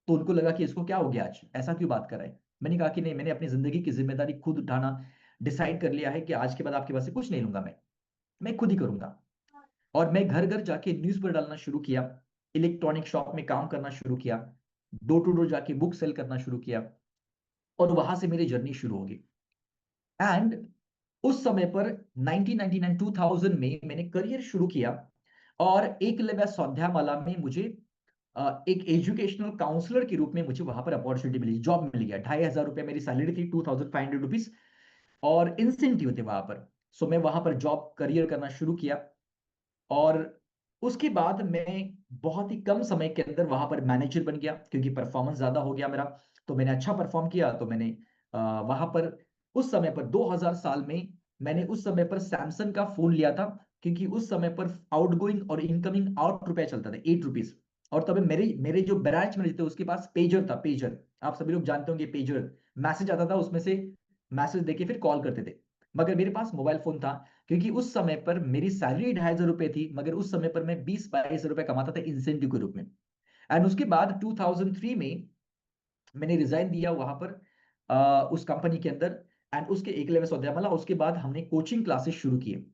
तो उनको लगा कि इसको क्या हो गया, आज ऐसा क्यों बात कर रहा है। मैंने कहा कि नहीं, मैंने अपनी जिंदगी की जिम्मेदारी खुद उठाना डिसाइड कर लिया है कि आज के बाद आपके पास से कुछ नहीं लूंगा, मैं खुद ही करूंगा। और मैं घर घर जाके न्यूज़पेपर डालना शुरू किया, इलेक्ट्रॉनिक शॉप में काम करना शुरू किया, डोर टू डोर जाके बुक सेल करना शुरू किया, और वहां से मेरी जर्नी शुरू होगी। एंड उस समय पर 1999 2000 में मैंने करियर शुरू किया, और एक लव्य स्वाध्यायमाला में मुझे एक एजुकेशनल काउंसलर के रूप में मुझे वहां पर अपॉर्चुनिटी मिली, जॉब मिल गया। 2500 रुपये मेरी सैलरी थी, 2500 रुपीज, और इंसेंटिव थे वहां पर। सो मैं वहां पर जॉब करियर करना शुरू किया, और उसके बाद मैं बहुत ही कम समय के अंदर वहां पर मैनेजर बन गया, क्योंकि परफॉर्मेंस ज्यादा हो गया मेरा। तो मैंने अच्छा परफॉर्म किया, तो मैंने वहां पर उस समय पर 2000 साल में मैंने उस समय पर सैमसंग का फोन लिया था, क्योंकि उस समय पर आउटगोइंग और इनकमिंग 8 रुपए चलता था, 8 रुपीज। और तब मेरे मेरे जो ब्रांच में थे उसके पास पेजर था, पेजर। आप सभी लोग जानते होंगे पेजर, मैसेज आता था उसमें से, मैसेज देके फिर कॉल करते थे। मगर मेरे पास मोबाइल फोन था, क्योंकि उस समय पर मेरी सैलरी 2500 रुपये थी, मगर उस समय पर मैं 20-22 रुपए कमाता था इंसेंटिव के रूप में। एंड उसके बाद 2003 में मैंने रिजाइन दिया वहां पर, उस कंपनी के अंदर। एंड उसके एक लेवल सौदेमला, उसके बाद हमने कोचिंग क्लासेस शुरू किए।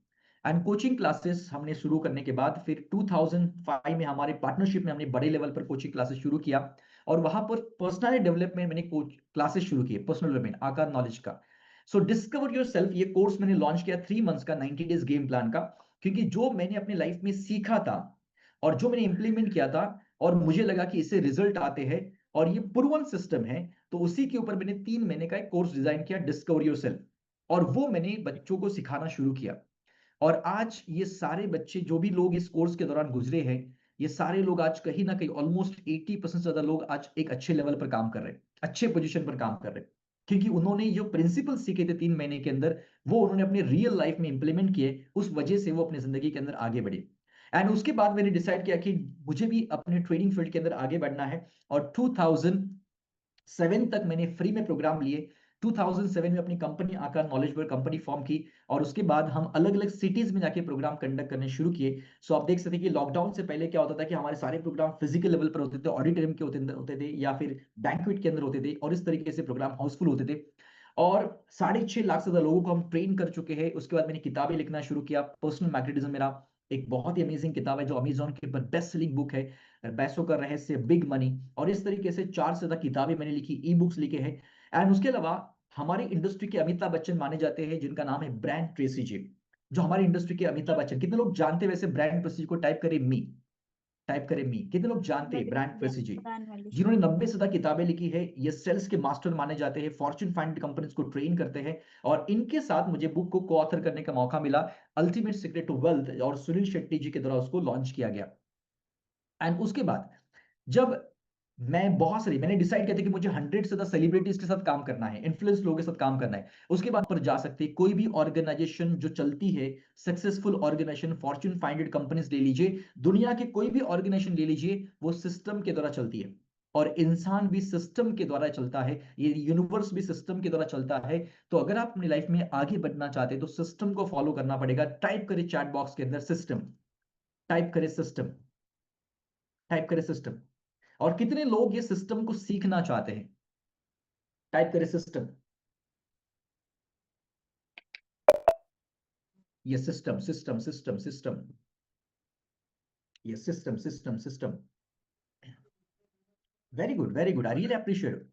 एंड कोचिंग क्लासेस हमने शुरू करने के बाद फिर 2005 में हमारे पार्टनरशिप में हमने बड़े लेवल पर कोचिंग क्लासेस शुरू किया। और वहां पर पर्सनल डेवलपमेंट मैंने कोच क्लासेस शुरू किए, पर्सनल डेवलपमेंट, आकार नॉलेज का। सो डिस्कवर योर सेल्फ, ये कोर्स मैंने लॉन्च किया 3 मंथ्स का, 90 डेज गेम प्लान का। क्योंकि जो मैंने अपनी लाइफ में सीखा था और जो मैंने इंप्लीमेंट किया था, और मुझे लगा कि इससे रिजल्ट आते हैं, और ये प्रूवन सिस्टम है, तो उसी के ऊपर मैंने 3 महीने का एक कोर्स डिजाइन किया, डिस्कवर योरसेल्फ। और वो मैंने बच्चों को सिखाना शुरू किया। और आज ये सारे बच्चे, जो भी लोग इस कोर्स के दौरान गुजरे हैं, ये सारे लोग आज कहीं ना कहीं ऑलमोस्ट 80% से ज्यादा लोग आज एक अच्छे लेवल पर काम कर रहे हैं, अच्छे पोजीशन पर काम कर रहे हैं। क्योंकि उन्होंने जो प्रिंसिपल सीखे थे 3 महीने के अंदर, वो उन्होंने अपने रियल लाइफ में इंप्लीमेंट किए, उस वजह से वो अपनी जिंदगी के अंदर आगे बढ़े। एंड उसके बाद मैंने डिसाइड किया कि मुझे भी अपने ट्रेडिंग फील्ड के अंदर आगे बढ़ना है। और 2007 तक मैंने फ्री में प्रोग्राम लिए। 2007 में अपनी कंपनी आकार नॉलेज पर कंपनी फॉर्म की, और उसके बाद हम अलग अलग सिटीज में जाके प्रोग्राम कंडक्ट करने शुरू किए। सो आप देख सकते हैं कि लॉकडाउन से पहले क्या होता था कि हमारे सारे प्रोग्राम फिजिकल लेवल पर होते थे, ऑडिटोरियम के होते थे, या फिर बैंक्वेट के अंदर होते थे, और इस तरीके से प्रोग्राम हाउसफुल होते थे। और 6.5 लाख से ज्यादा लोगों को हम ट्रेन कर चुके हैं। उसके बाद मैंने किताबें लिखना शुरू किया। पर्सनल मैग्नेटिज्म मेरा एक बहुत ही अमेजिंग किताब है, जो अमेजोन के ऊपर बेस्ट सेलिंग बुक है, पैसों का रहस्य, बिग मनी। और इस तरीके से 4 से ज्यादा किताबें मैंने लिखी, ई बुक्स लिखे हैं। एंड उसके अलावा हमारी इंडस्ट्री के अमिताभ बच्चन माने जाते हैं, जिनका नाम है ब्रांड ट्रेसी जी। जो हमारी इंडस्ट्री के अमिताभ बच्चन, कितने लोग जानते हैं वैसे ब्रांड ट्रेसी जी को? टाइप करें मी, टाइप करें मी, कितने लोग जानते हैं ब्रांड ट्रेसी जी? जिन्होंने 90 से ज्यादा किताबें लिखी है, ये सेल्स के मास्टर माने जाते हैं, फॉर्च्यून 500 कंपनीज को ट्रेन करते हैं। और इनके साथ मुझे बुक को को ऑथर करने का मौका मिला, अल्टीमेट सीक्रेट टू वेल्थ, और सुनील शेट्टी जी के द्वारा उसको लॉन्च किया गया। एंड उसके बाद जब मैंने डिसाइड किया था कि मुझे 100 से ज्यादा सेलिब्रिटीज के साथ काम करना है, इन्फ्लुएंस लोगों के साथ काम करना है। उसके बाद पर जा सकते, कोई भी ऑर्गेनाइजेशन जो चलती है, सक्सेसफुल ऑर्गेनाइजेशन, फॉर्च्यून 500 कंपनीज ले लीजिए, दुनिया के कोई भी ऑर्गेनाइजेशन ले लीजिए, वो सिस्टम के द्वारा चलती है। और इंसान भी सिस्टम के द्वारा चलता है, ये यूनिवर्स भी सिस्टम के द्वारा चलता है। तो अगर आप अपनी लाइफ में आगे बढ़ना चाहते हैं, तो सिस्टम को फॉलो करना पड़ेगा। टाइप करें चैट बॉक्स के अंदर सिस्टम, टाइप करें सिस्टम, टाइप करें सिस्टम। और कितने लोग ये सिस्टम को सीखना चाहते हैं? टाइप करें सिस्टम, ये सिस्टम सिस्टम सिस्टम सिस्टम, ये system system system. Very good, very good, I really appreciate.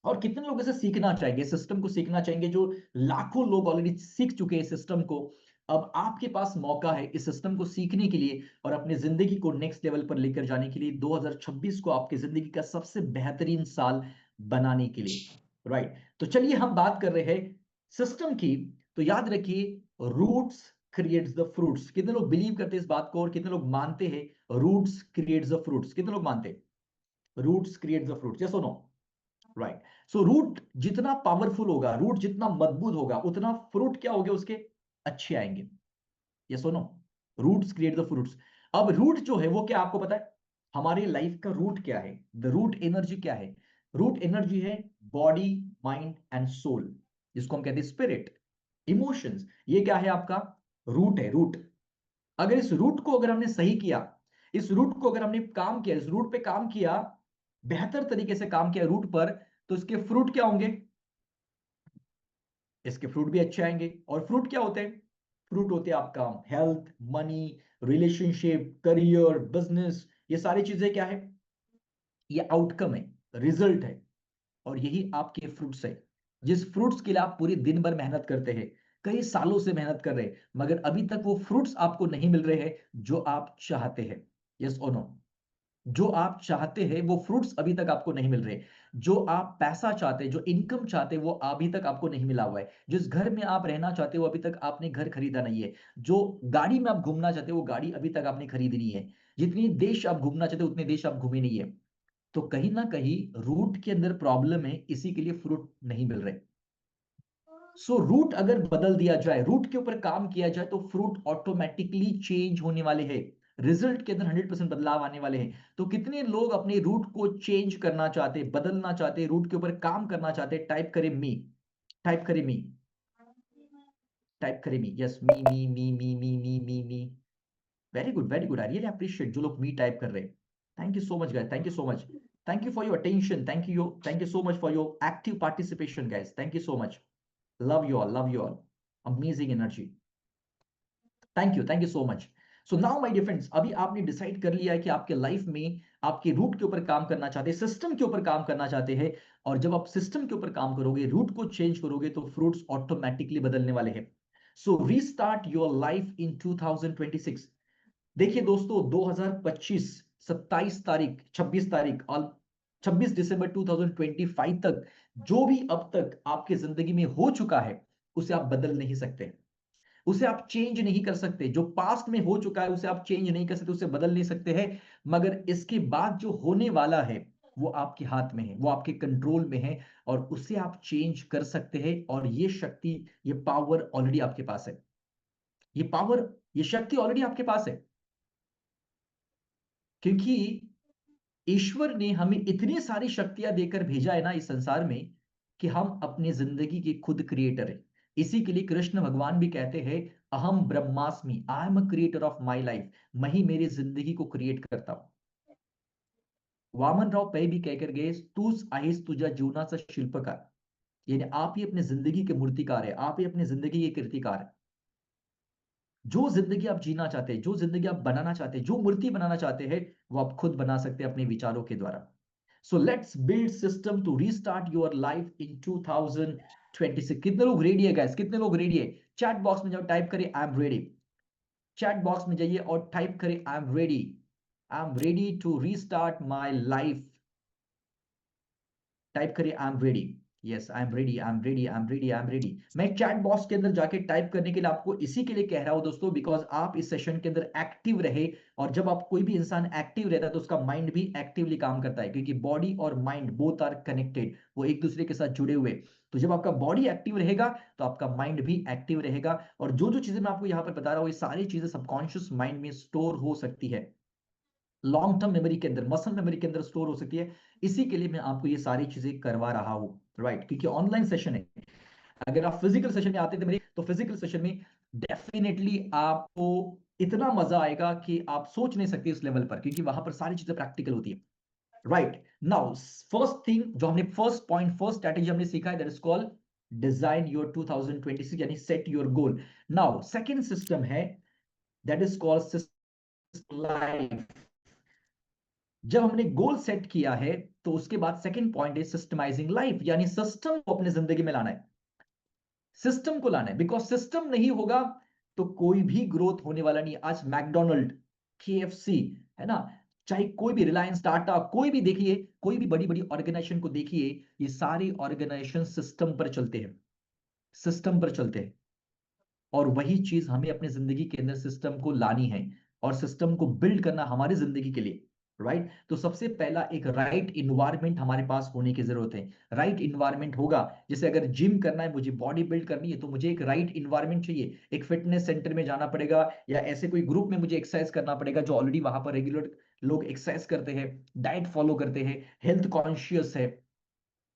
और कितने लोग इसे सीखना चाहेंगे, सिस्टम को सीखना चाहेंगे? जो लाखों लोग ऑलरेडी सीख चुके हैं सिस्टम को। अब आपके पास मौका है इस सिस्टम को सीखने के लिए, और अपनी जिंदगी को नेक्स्ट लेवल पर लेकर जाने के लिए, 2026 को आपकी जिंदगी का सबसे बेहतरीन साल बनाने के लिए। राइट, तो चलिए हम बात कर रहे हैं सिस्टम की। तो याद रखिए, रूट्स, क्रिएट्स द फ्रूट्स। कितने लोग बिलीव करते हैं इस बात को, और कितने लोग मानते हैं रूट्स क्रिएट्स द फ्रूट्स? कितने लोग मानते हैं roots creates the fruits? Yes और नो? राइट। सो रूट जितना पावरफुल होगा, रूट जितना मजबूत होगा, उतना फ्रूट क्या होंगे उसके? अच्छे आएंगे। यस और no? Roots create the fruits. अब रूट जो है वो क्या, आपको पता है हमारी लाइफ का रूट क्या है? द रूट एनर्जी क्या है? रूट एनर्जी है बॉडी, माइंड एंड सोल, जिसको हम कहते हैं स्पिरिट, इमोशंस। ये क्या है आपका? रूट है, रूट। अगर इस रूट को अगर हमने सही किया, इस रूट को अगर हमने काम किया, इस रूट पे काम किया, बेहतर तरीके से काम किया रूट पर, तो इसके फ्रूट क्या होंगे? इसके फ्रूट भी अच्छे आएंगे। और फ्रूट क्या होते हैं? फ्रूट होते हैं आपका health, money, relationship, career, business. ये सारी चीजें क्या है? ये आउटकम है, रिजल्ट है। और यही आपके फ्रूट्स है, जिस फ्रूट्स के लिए आप पूरे दिन भर मेहनत करते हैं, कई सालों से मेहनत कर रहे हैं, मगर अभी तक वो फ्रूट्स आपको नहीं मिल रहे हैं जो आप चाहते हैं। यस और नो? जो आप चाहते हैं वो फ्रूट्स अभी तक आपको नहीं मिल रहे। जो आप पैसा चाहते हैं, जो इनकम चाहते हैं, वो अभी तक आपको नहीं मिला हुआ है। जिस घर में आप रहना चाहते हो, अभी तक आपने घर खरीदा नहीं है। जो गाड़ी में आप घूमना चाहते हो, वो गाड़ी अभी तक आपने खरीदी नहीं है। जितनी देश आप घूमना चाहते हो, उतने देश आप घूमे नहीं है। तो कहीं ना कहीं रूट के अंदर प्रॉब्लम है, इसी के लिए फ्रूट नहीं मिल रहे। सो रूट अगर बदल दिया जाए, रूट के ऊपर काम किया जाए, तो फ्रूट ऑटोमेटिकली चेंज होने वाले हैं। रिजल्ट के अंदर 100% बदलाव आने वाले हैं। तो कितने लोग अपने रूट को चेंज करना चाहते, बदलना चाहते, रूट के ऊपर काम करना चाहते? टाइप करें मी, टाइप करें मी, टाइप करें me. Yes, me me me me me me me me. Very good, very good. I really appreciate जो लोग मी टाइप कर रहे हैं। Thank you so much guys, thank you so much. Thank you for your attention, thank you so much for your active participation guys, thank you so much. Love you all, love you all. Amazing energy. Thank you so much. So now my dear friends, अभी आपने डिसाइड कर लिया है कि आपके लाइफ में आपके रूट के ऊपर काम करना चाहते हैं, सिस्टम के ऊपर काम करना चाहते हैं। और जब आप सिस्टम के ऊपर काम करोगे, रूट को चेंज करोगे, तो फ्रूट्स ऑटोमेटिकली बदलने वाले हैं। सो रीस्टार्ट योर लाइफ इन 2026। देखिए दोस्तों, 2025 27 तारीख, 26 तारीख और 26 दिसंबर 2025 तक जो भी अब तक आपकी जिंदगी में हो चुका है, उसे आप बदल नहीं सकते, उसे आप चेंज नहीं कर सकते। जो पास्ट में हो चुका है उसे आप चेंज नहीं कर सकते, उसे बदल नहीं सकते हैं। मगर इसके बाद जो होने वाला है, वो आपके हाथ में है, वो आपके कंट्रोल में है, और उसे आप चेंज कर सकते हैं। और ये शक्ति, ये पावर ऑलरेडी आपके पास है। ये पावर, ये शक्ति ऑलरेडी आपके पास है। क्योंकि ईश्वर ने हमें इतनी सारी शक्तियां देकर भेजा है ना इस संसार में, कि हम अपनी जिंदगी के खुद क्रिएटर हैं। इसी के लिए कृष्ण भगवान भी कहते हैं, अहम ब्रह्मास्मि, I am a creator of my life. मैं ही मेरी जिंदगी को क्रिएट करता हूं। वामन राव पै भी कहकर गए, तूस आहेस तुझा जीवनाचा शिल्पकार। यानी आप ही अपनी जिंदगी के मूर्तिकार है, आप ही अपनी जिंदगी के कृतिकार है। जो जिंदगी आप जीना चाहते हैं, जो जिंदगी आप बनाना चाहते हैं, जो मूर्ति बनाना चाहते हैं, वो आप खुद बना सकते हैं अपने विचारों के द्वारा। So let's build system to restart your life in 2026। कितने लोग रेडी है गाइस? कितने लोग रेडी है? चैट बॉक्स में जाओ, टाइप करें I am ready. Chat box में जाइए और टाइप करें I am ready. I am ready to restart my life. Type करिए I am ready. Yes, I am ready, I am ready, I am ready, I am ready. मैं चैट बॉक्स के अंदर जाके टाइप करने के लिए आपको इसी के लिए कह रहा हूं दोस्तों, बिकॉज आप इस सेशन के अंदर एक्टिव रहे। और जब आप कोई भी इंसान एक्टिव रहता है, तो उसका माइंड भी एक्टिवली काम करता है, क्योंकि बॉडी और माइंड बोथ आर कनेक्टेड, वो एक दूसरे के साथ जुड़े हुए। तो जब आपका बॉडी एक्टिव रहेगा, तो आपका माइंड भी एक्टिव रहेगा। और जो जो चीजें मैं आपको यहाँ पर बता रहा हूँ, ये सारी चीजें सबकॉन्शियस माइंड में स्टोर हो सकती है, लॉन्ग टर्म मेमोरी के अंदर, मसल मेमोरी के अंदर स्टोर हो सकती है। इसी के लिए मैं आपको ये सारी चीजें करवा रहा हूँ, राइट? क्योंकि ऑनलाइन सेशन है। अगर आप फिजिकल सेशन में आते थे मेरे, तो फिजिकल सेशन में डेफिनेटली आपको इतना मजा आएगा कि आप सोच नहीं सकते इस लेवल पर, क्योंकि वहां पर सारी चीजें प्रैक्टिकल होती है। राइट नाउ, फर्स्ट थिंग जो हमने, फर्स्ट पॉइंट, फर्स्ट स्ट्रेटेजी हमने सीखा है, that is called design your 2026, यानी set your goal. Now second system है, दैट इज कॉल्ड लाइफ। जब हमने गोल सेट किया है, तो उसके बाद सेकंड पॉइंट है सिस्टमाइजिंग लाइफ, यानी सिस्टम को अपने जिंदगी में लाना है। सिस्टम को लाना है, बिकॉज सिस्टम नहीं होगा तो कोई भी ग्रोथ होने वाला नहीं। आज मैकडोनल्ड, केएफसी, है ना, चाहे कोई भी रिलायंस, टाटा, कोई भी देखिए, कोई भी बड़ी बड़ी ऑर्गेनाइजेशन को देखिए, ये सारी ऑर्गेनाइजेशन सिस्टम पर चलते हैं, सिस्टम पर चलते हैं। और वही चीज हमें अपनी जिंदगी के अंदर सिस्टम को लानी है और सिस्टम को बिल्ड करना हमारी जिंदगी के लिए, राइट। तो सबसे पहला एक राइट इन्वायरमेंट हमारे पास होने की जरूरत है। राइट इन्वायरमेंट होगा, जैसे अगर जिम करना है, मुझे बॉडी बिल्ड करनी है, तो मुझे एक राइट इन्वायरमेंट चाहिए। एक फिटनेस सेंटर में जाना पड़ेगा या ऐसे कोई ग्रुप में मुझे एक्सरसाइज करना पड़ेगा जो ऑलरेडी वहां पर रेगुलर लोग एक्सरसाइज करते हैं, डाइट फॉलो करते हैं, हेल्थ कॉन्शियस है।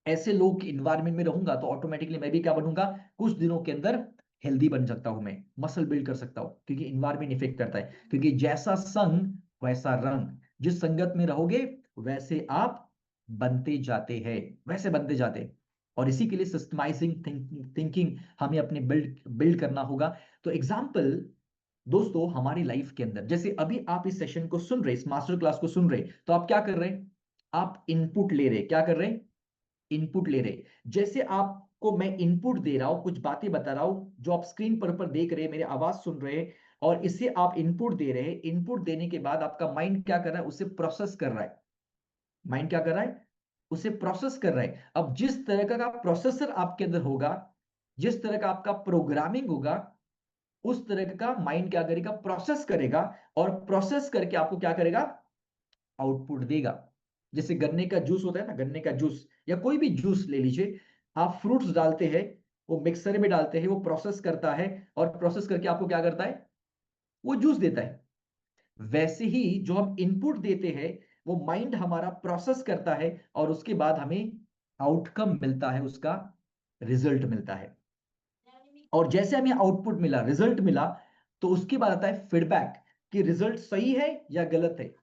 ऐसे लोग इन्वायरमेंट में रहूंगा तो ऑटोमेटिकली मैं भी क्या बनूंगा, कुछ दिनों के अंदर हेल्दी बन सकता हूं, मैं मसल बिल्ड कर सकता हूं, क्योंकि इन्वायरमेंट इफेक्ट करता है। क्योंकि जैसा संग वैसा रंग, जिस संगत में रहोगे वैसे आप बनते जाते हैं, वैसे बनते जाते हैं। और इसी के लिए सिस्टमाइजिंग थिंकिंग हमें अपने बिल्ड बिल्ड करना होगा। तो एग्जाम्पल दोस्तों, हमारी लाइफ के अंदर जैसे अभी आप इस सेशन को सुन रहे, इस मास्टर क्लास को सुन रहे, तो आप क्या कर रहे हैं, आप इनपुट ले रहे, क्या कर रहे हैं, इनपुट ले रहे। जैसे आपको मैं इनपुट दे रहा हूं, कुछ बातें बता रहा हूं, जो आप स्क्रीन पर देख रहे हैं, मेरी आवाज सुन रहे हैं, और इसे आप इनपुट दे रहे हैं। इनपुट देने के बाद आपका माइंड क्या कर रहा है, उसे प्रोसेस कर रहा है। माइंड क्या कर रहा है, उसे प्रोसेस कर रहा है। अब जिस तरह का प्रोसेसर आपके अंदर होगा, जिस तरह का आपका प्रोग्रामिंग होगा, उस तरह का माइंड क्या करेगा, प्रोसेस करेगा, और प्रोसेस करके आपको क्या करेगा, आउटपुट देगा। जैसे गन्ने का जूस होता है ना, गन्ने का जूस या कोई भी जूस ले लीजिए, आप फ्रूट्स डालते हैं, वो मिक्सर में डालते हैं, वो प्रोसेस करता है, और प्रोसेस करके आपको क्या करता है, वो जूस देता है। वैसे ही जो हम इनपुट देते हैं, वो माइंड हमारा प्रोसेस करता है, और उसके बाद हमें आउटकम मिलता है, उसका रिजल्ट मिलता है। और जैसे हमें आउटपुट मिला, रिजल्ट मिला, तो उसके बाद आता है फीडबैक, कि रिजल्ट सही है या गलत है।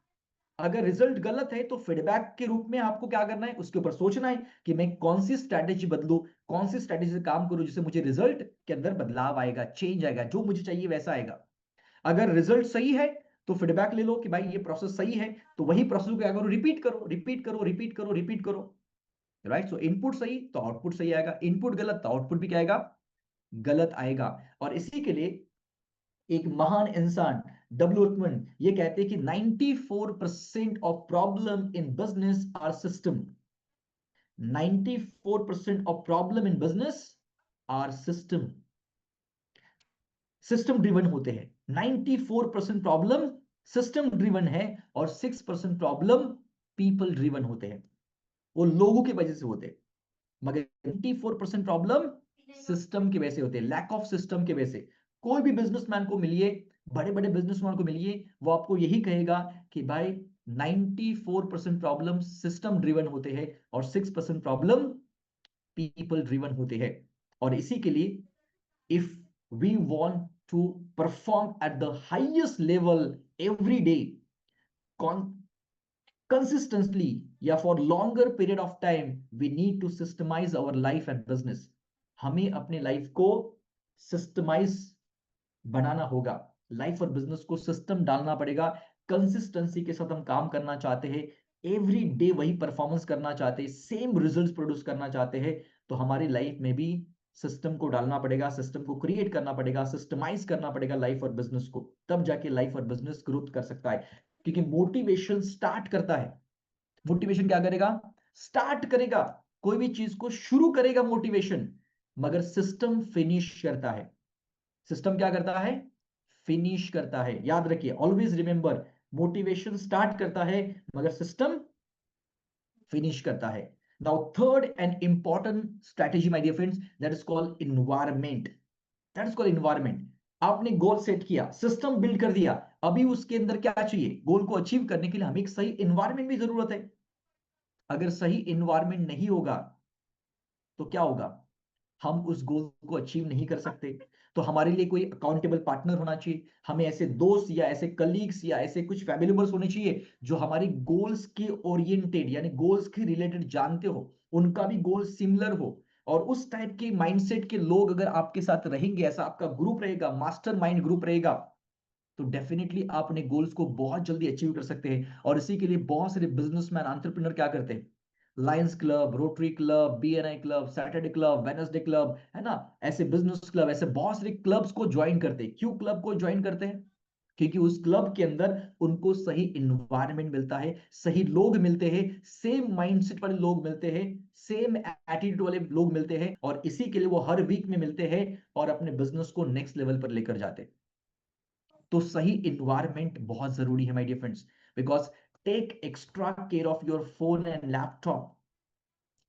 अगर रिजल्ट गलत है तो फीडबैक के रूप में आपको क्या करना है, उसके ऊपर सोचना है कि मैं कौन सी स्ट्रैटेजी बदलूं, कौन सी स्ट्रैटेजी से काम करूं जिससे मुझे रिजल्ट के अंदर बदलाव आएगा, चेंज आएगा, जो मुझे चाहिए वैसा आएगा। अगर रिजल्ट सही है तो फीडबैक ले लो कि भाई ये प्रोसेस सही है, तो वही प्रोसेस को क्या करो, रिपीट करो, रिपीट करो, रिपीट करो, रिपीट करो। राइट। सो इनपुट सही तो आउटपुट सही आएगा, इनपुट गलत तो आउटपुट भी क्या आएगा, गलत आएगा। और इसी के लिए एक महान इंसान डब्ल्यू उत्मन ये कहते हैं कि 94% of problem in business are system. 94% of problem in business are system, system driven होते हैं। 94% प्रॉब्लम सिस्टम ड्रिवन है, और 6% प्रॉब्लम पीपल ड्रिवन होते हैं, वो लोगों की वजह से होते हैं। मगर 94% प्रॉब्लम सिस्टम की वजह से होते हैं, लैक ऑफ सिस्टम की वजह से। कोई भी बिजनेसमैन को मिलिए, बड़े बड़े बिजनेसमैन को मिलिए, वो आपको यही कहेगा कि भाई 94% प्रॉब्लम सिस्टम ड्रिवन होते हैं, और 6% प्रॉब्लम पीपल ड्रिवन होते हैं। और इसी के लिए if we want to perform at the highest level every day, consistently या for longer period of time, we need to systemize our life and business. हमें अपने लाइफ को सिस्टमाइज बनाना होगा, लाइफ और बिजनेस को सिस्टम डालना पड़ेगा। कंसिस्टेंसी के साथ हम काम करना चाहते हैं, एवरी डे वही परफॉर्मेंस करना चाहते हैं, सेम रिजल्ट्स प्रोड्यूस करना चाहते हैं, तो हमारी लाइफ में भी सिस्टम को डालना पड़ेगा, सिस्टम को क्रिएट करना पड़ेगा, सिस्टमाइज करना पड़ेगा लाइफ और बिजनेस को। तब जाके लाइफ और बिजनेस ग्रोथ कर सकता है। क्योंकि मोटिवेशन स्टार्ट करता है, मोटिवेशन क्या करेगा, स्टार्ट करेगा, कोई भी चीज को शुरू करेगा मोटिवेशन, मगर सिस्टम फिनिश करता है। सिस्टम क्या करता है, फिनिश करता है। याद रखिए, ऑलवेज रिमेंबर, मोटिवेशन स्टार्ट करता है मगर सिस्टम फिनिश करता है। Now third and important strategy my dear friends, that is called environment. That is called environment. आपने गोल सेट किया, सिस्टम बिल्ड कर दिया, अभी उसके अंदर क्या चाहिए, गोल को अचीव करने के लिए हमें एक सही इन्वायरमेंट भी जरूरत है। अगर सही इन्वायरमेंट नहीं होगा तो क्या होगा, हम उस गोल को अचीव नहीं कर सकते। तो हमारे लिए कोई अकाउंटेबल पार्टनर होना चाहिए, हमें ऐसे दोस्त या ऐसे कलीग्स या ऐसे कुछ फैमिली मेंबर्स होने चाहिए जो हमारी गोल्स के ओरिएंटेड यानी गोल्स के रिलेटेड जानते हो, उनका भी गोल सिमिलर हो। और उस टाइप के माइंडसेट के लोग अगर आपके साथ रहेंगे, ऐसा आपका ग्रुप रहेगा, मास्टर माइंड ग्रुप रहेगा, तो डेफिनेटली आप अपने गोल्स को बहुत जल्दी अचीव कर सकते हैं। और इसी के लिए बहुत सारे बिजनेसमैन एंटरप्रेन्योर क्या करते हैं, Lions club, rotary club, BNI club, Saturday club, Wednesday club, है ना, ऐसे बिजनेस क्लब, ऐसे बहुत सारे क्लब्स को ज्वाइन करते हैं। क्यों क्लब को ज्वाइन करते हैं, क्योंकि उस क्लब के अंदर उनको सही इन्वायरमेंट मिलता है, सही लोग मिलते हैं, सेम माइंडसेट वाले लोग मिलते हैं, सेम एटीट्यूड वाले लोग मिलते हैं, और इसी के लिए वो हर वीक में मिलते हैं और अपने बिजनेस को नेक्स्ट लेवल पर लेकर जाते हैं। तो सही इन्वायरमेंट बहुत जरूरी है my dear friends, because take extra care of your phone and laptop,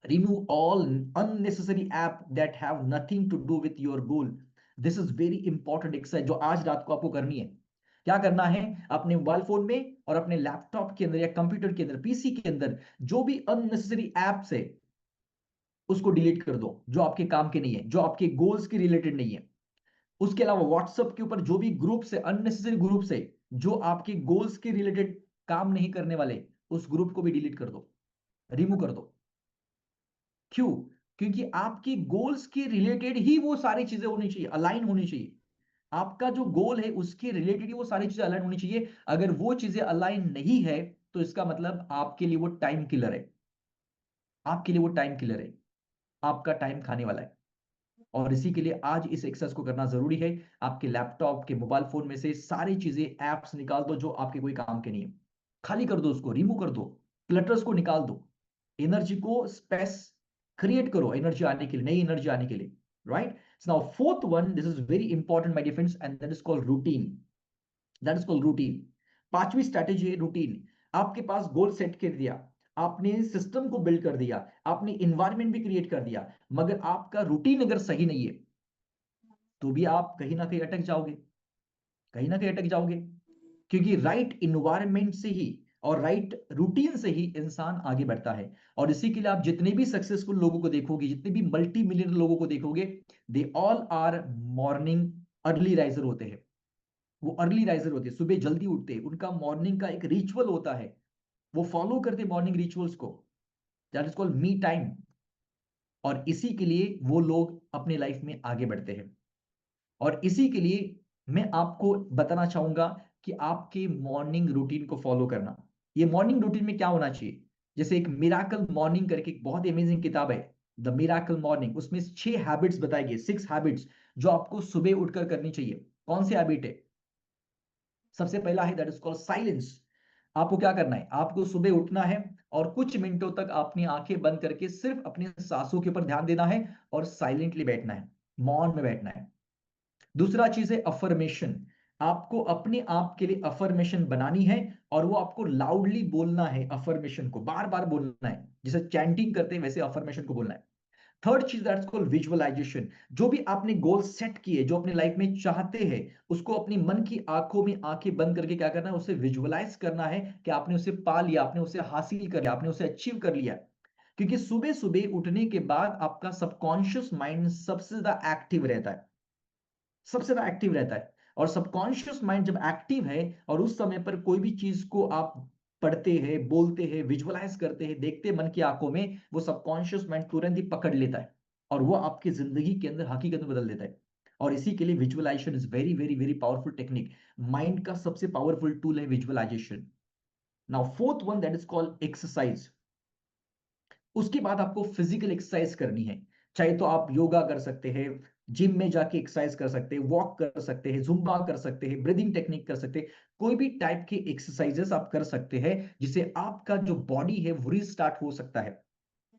remove all unnecessary app that have nothing to do with your goal. This is very important exercise जो आज रात को आपको करनी है। क्या करना है? अपने मोबाइल फोन में और अपने लैपटॉप के अंदर या कंप्यूटर के अंदर, पीसी के अंदर जो भी अननेसेसरी एप्स है उसको डिलीट कर दो, जो आपके काम के नहीं है, जो आपके गोल्स के रिलेटेड नहीं है। उसके अलावा व्हाट्सएप के ऊपर जो भी ग्रुप्स है, अननेसेसरी ग्रुप्स है, जो आपके गोल्स के रिलेटेड काम नहीं करने वाले, उस ग्रुप को भी डिलीट कर दो, रिमूव कर दो। क्यों? क्योंकि आपकी गोल्स के रिलेटेड ही वो सारी चीजें होनी चाहिए, अलाइन होनी चाहिए। आपका जो गोल है उसके रिलेटेड ही वो सारी चीजें अलाइन होनी चाहिए। अगर वो चीजें अलाइन नहीं है तो इसका मतलब आपके लिए वो टाइम किलर है, आपके लिए वो टाइम किलर है, आपका टाइम खाने वाला है। और इसी के लिए आज इस एक्सरसाइज को करना जरूरी है। आपके लैपटॉप के मोबाइल फोन में से सारी चीजें, एप्स निकाल दो जो आपके कोई काम के नहीं है, खाली कर दो, उसको रिमूव कर दो, क्लटर्स को निकाल दो, एनर्जी को स्पेस क्रिएट करो, एनर्जी आने के लिए, नई एनर्जी आने के लिए, right? Now fourth one, this is very important my dear friends, and that is called routine. That is called routine. पांचवी स्ट्रैटेजी है रूटीन। आपके पास गोल सेट कर दिया, आपने सिस्टम को बिल्ड कर दिया, आपने इन्वायरमेंट भी क्रिएट कर दिया, मगर आपका रूटीन अगर सही नहीं है तो भी आप कहीं ना कहीं अटक जाओगे, कहीं ना कहीं अटक जाओगे। क्योंकि राइट इन्वायरमेंट से ही और राइट रूटीन से ही इंसान आगे बढ़ता है। और इसी के लिए आप जितने भी सक्सेसफुल लोगों को देखोगे, जितने भी मल्टी मिलियनर लोगों को देखोगे, they all are morning early riser होते हैं। वो अर्ली राइजर होते हैं, सुबह जल्दी उठते हैं, उनका मॉर्निंग का एक रिचुअल होता है, वो फॉलो करते मॉर्निंग रिचुअल्स को, that is called me time. और इसी के लिए वो लोग अपने लाइफ में आगे बढ़ते हैं। और इसी के लिए मैं आपको बताना चाहूंगा कि आपके मॉर्निंग रूटीन को फॉलो करना। ये मॉर्निंग रूटीन में क्या होना चाहिए? जैसे एक मिराकल मॉर्निंग करके एक बहुत अमेजिंग किताब है, द मिराकल मॉर्निंग, उसमें 6 हैबिट्स बताई गई, 6 हैबिट्स जो आपको सुबह उठकर करनी चाहिए। कौन सी हैबिट है? सबसे पहला है दैट इज कॉल्ड साइलेंस। आपको क्या करना है? आपको सुबह उठना है और कुछ मिनटों तक अपनी आंखें बंद करके सिर्फ अपनी सांसों के ऊपर ध्यान देना है और साइलेंटली बैठना है, मौन में बैठना है। दूसरा चीज है अफर्मेशन। आपको अपने आप के लिए अफर्मेशन बनानी है और वो आपको लाउडली बोलना है, अफर्मेशन को बार बार बोलना है, जैसे चैंटिंग करते हैं वैसे अफर्मेशन को बोलना है। थर्ड चीज दैट्स कॉल्ड विजुअलाइजेशन। जो भी आपने गोल सेट किए, जो अपने लाइफ में चाहते हैं, उसको अपनी मन की आंखों में आंखें बंद करके क्या करना है? उसे विजुअलाइज करना है कि आपने उसे पा लिया, आपने उसे हासिल कर लिया, आपने उसे अचीव कर लिया। क्योंकि सुबह सुबह उठने के बाद आपका सबकॉन्शियस माइंड सबसे ज्यादा एक्टिव रहता है, सबसे ज्यादा एक्टिव रहता है। और सबकॉन्शियस माइंड जब एक्टिव है और उस समय पर कोई भी चीज को आप पढ़ते हैं, बोलते हैं, विजुअलाइज करते हैं, देखते हैं मन की आंखों में, वो सबकॉन्शियस माइंड तुरंत ही पकड़ लेता है और वो आपकी जिंदगी के अंदर हकीकत में बदल देता है। और इसी के लिए visualization is very very very powerful technique. Mind का सबसे पावरफुल टूल है visualization. Now fourth one that is called exercise. उसके बाद आपको फिजिकल एक्सरसाइज करनी है। चाहे तो आप योगा कर सकते हैं, जिम में जाके एक्सरसाइज कर सकते हैं, वॉक कर सकते हैं, जुम्बा कर सकते हैं, ब्रीदिंग टेक्निक कर सकते हैं, कोई भी टाइप की एक्सरसाइजेस आप कर सकते हैं जिससे आपका जो बॉडी है वो रीस्टार्ट हो सकता है,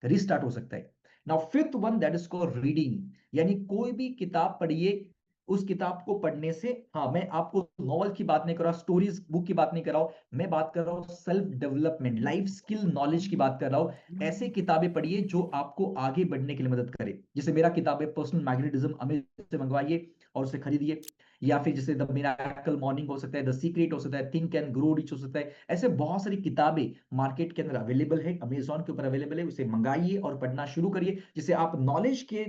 रिस्टार्ट हो सकता है। Now fifth one that is called reading. यानी कोई भी किताब पढ़िए। उस किताब को पढ़ने से, हाँ, मैं आपको नॉवल की बात नहीं कर रहा, स्टोरीज बुक की बात नहीं कर रहा हूं, मैं बात कर रहा हूँ self development, life skill knowledge की बात कर रहा हूं। ऐसे किताबें पढ़िए जो आपको आगे बढ़ने के लिए मदद करे। जैसे मेरा किताब है पर्सनल मैग्नेटिज्म, अमेजन से मंगवाइए और उसे खरीदिए। या फिर जैसे द मिराकल मॉर्निंग हो सकता है, द सीक्रेट हो सकता है, थिंक एंड ग्रो रिच हो सकता है। ऐसे बहुत सारी किताबें मार्केट के अंदर अवेलेबल है, अमेजोन के ऊपर अवेलेबल है, उसे मंगाइए और पढ़ना शुरू करिए। जिससे आप नॉलेज के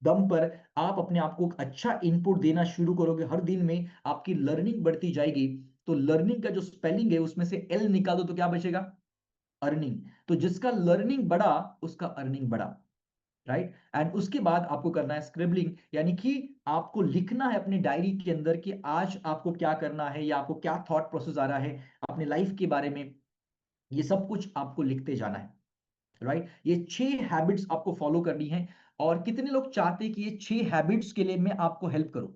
दम पर आप अपने आप को अच्छा इनपुट देना शुरू करोगे, हर दिन में आपकी लर्निंग बढ़ती जाएगी। तो लर्निंग का जो स्पेलिंग है उसमें से एल निकाल दो तो क्या बचेगा? अर्निंग। तो जिसका लर्निंग बढ़ा उसका अर्निंग बढ़ा, राइट? एंड उसके बाद आपको करना है स्क्रिबलिंग, यानी कि आपको लिखना है अपनी डायरी के अंदर कि आज आपको क्या करना है या आपको क्या थॉट प्रोसेस आ रहा है अपने लाइफ के बारे में। ये सब कुछ आपको लिखते जाना है, राइट? ये 6 हैबिट्स आपको फॉलो करनी है। और कितने लोग चाहते हैं कि ये 6 हैबिट्स के लिए मैं आपको हेल्प करूं?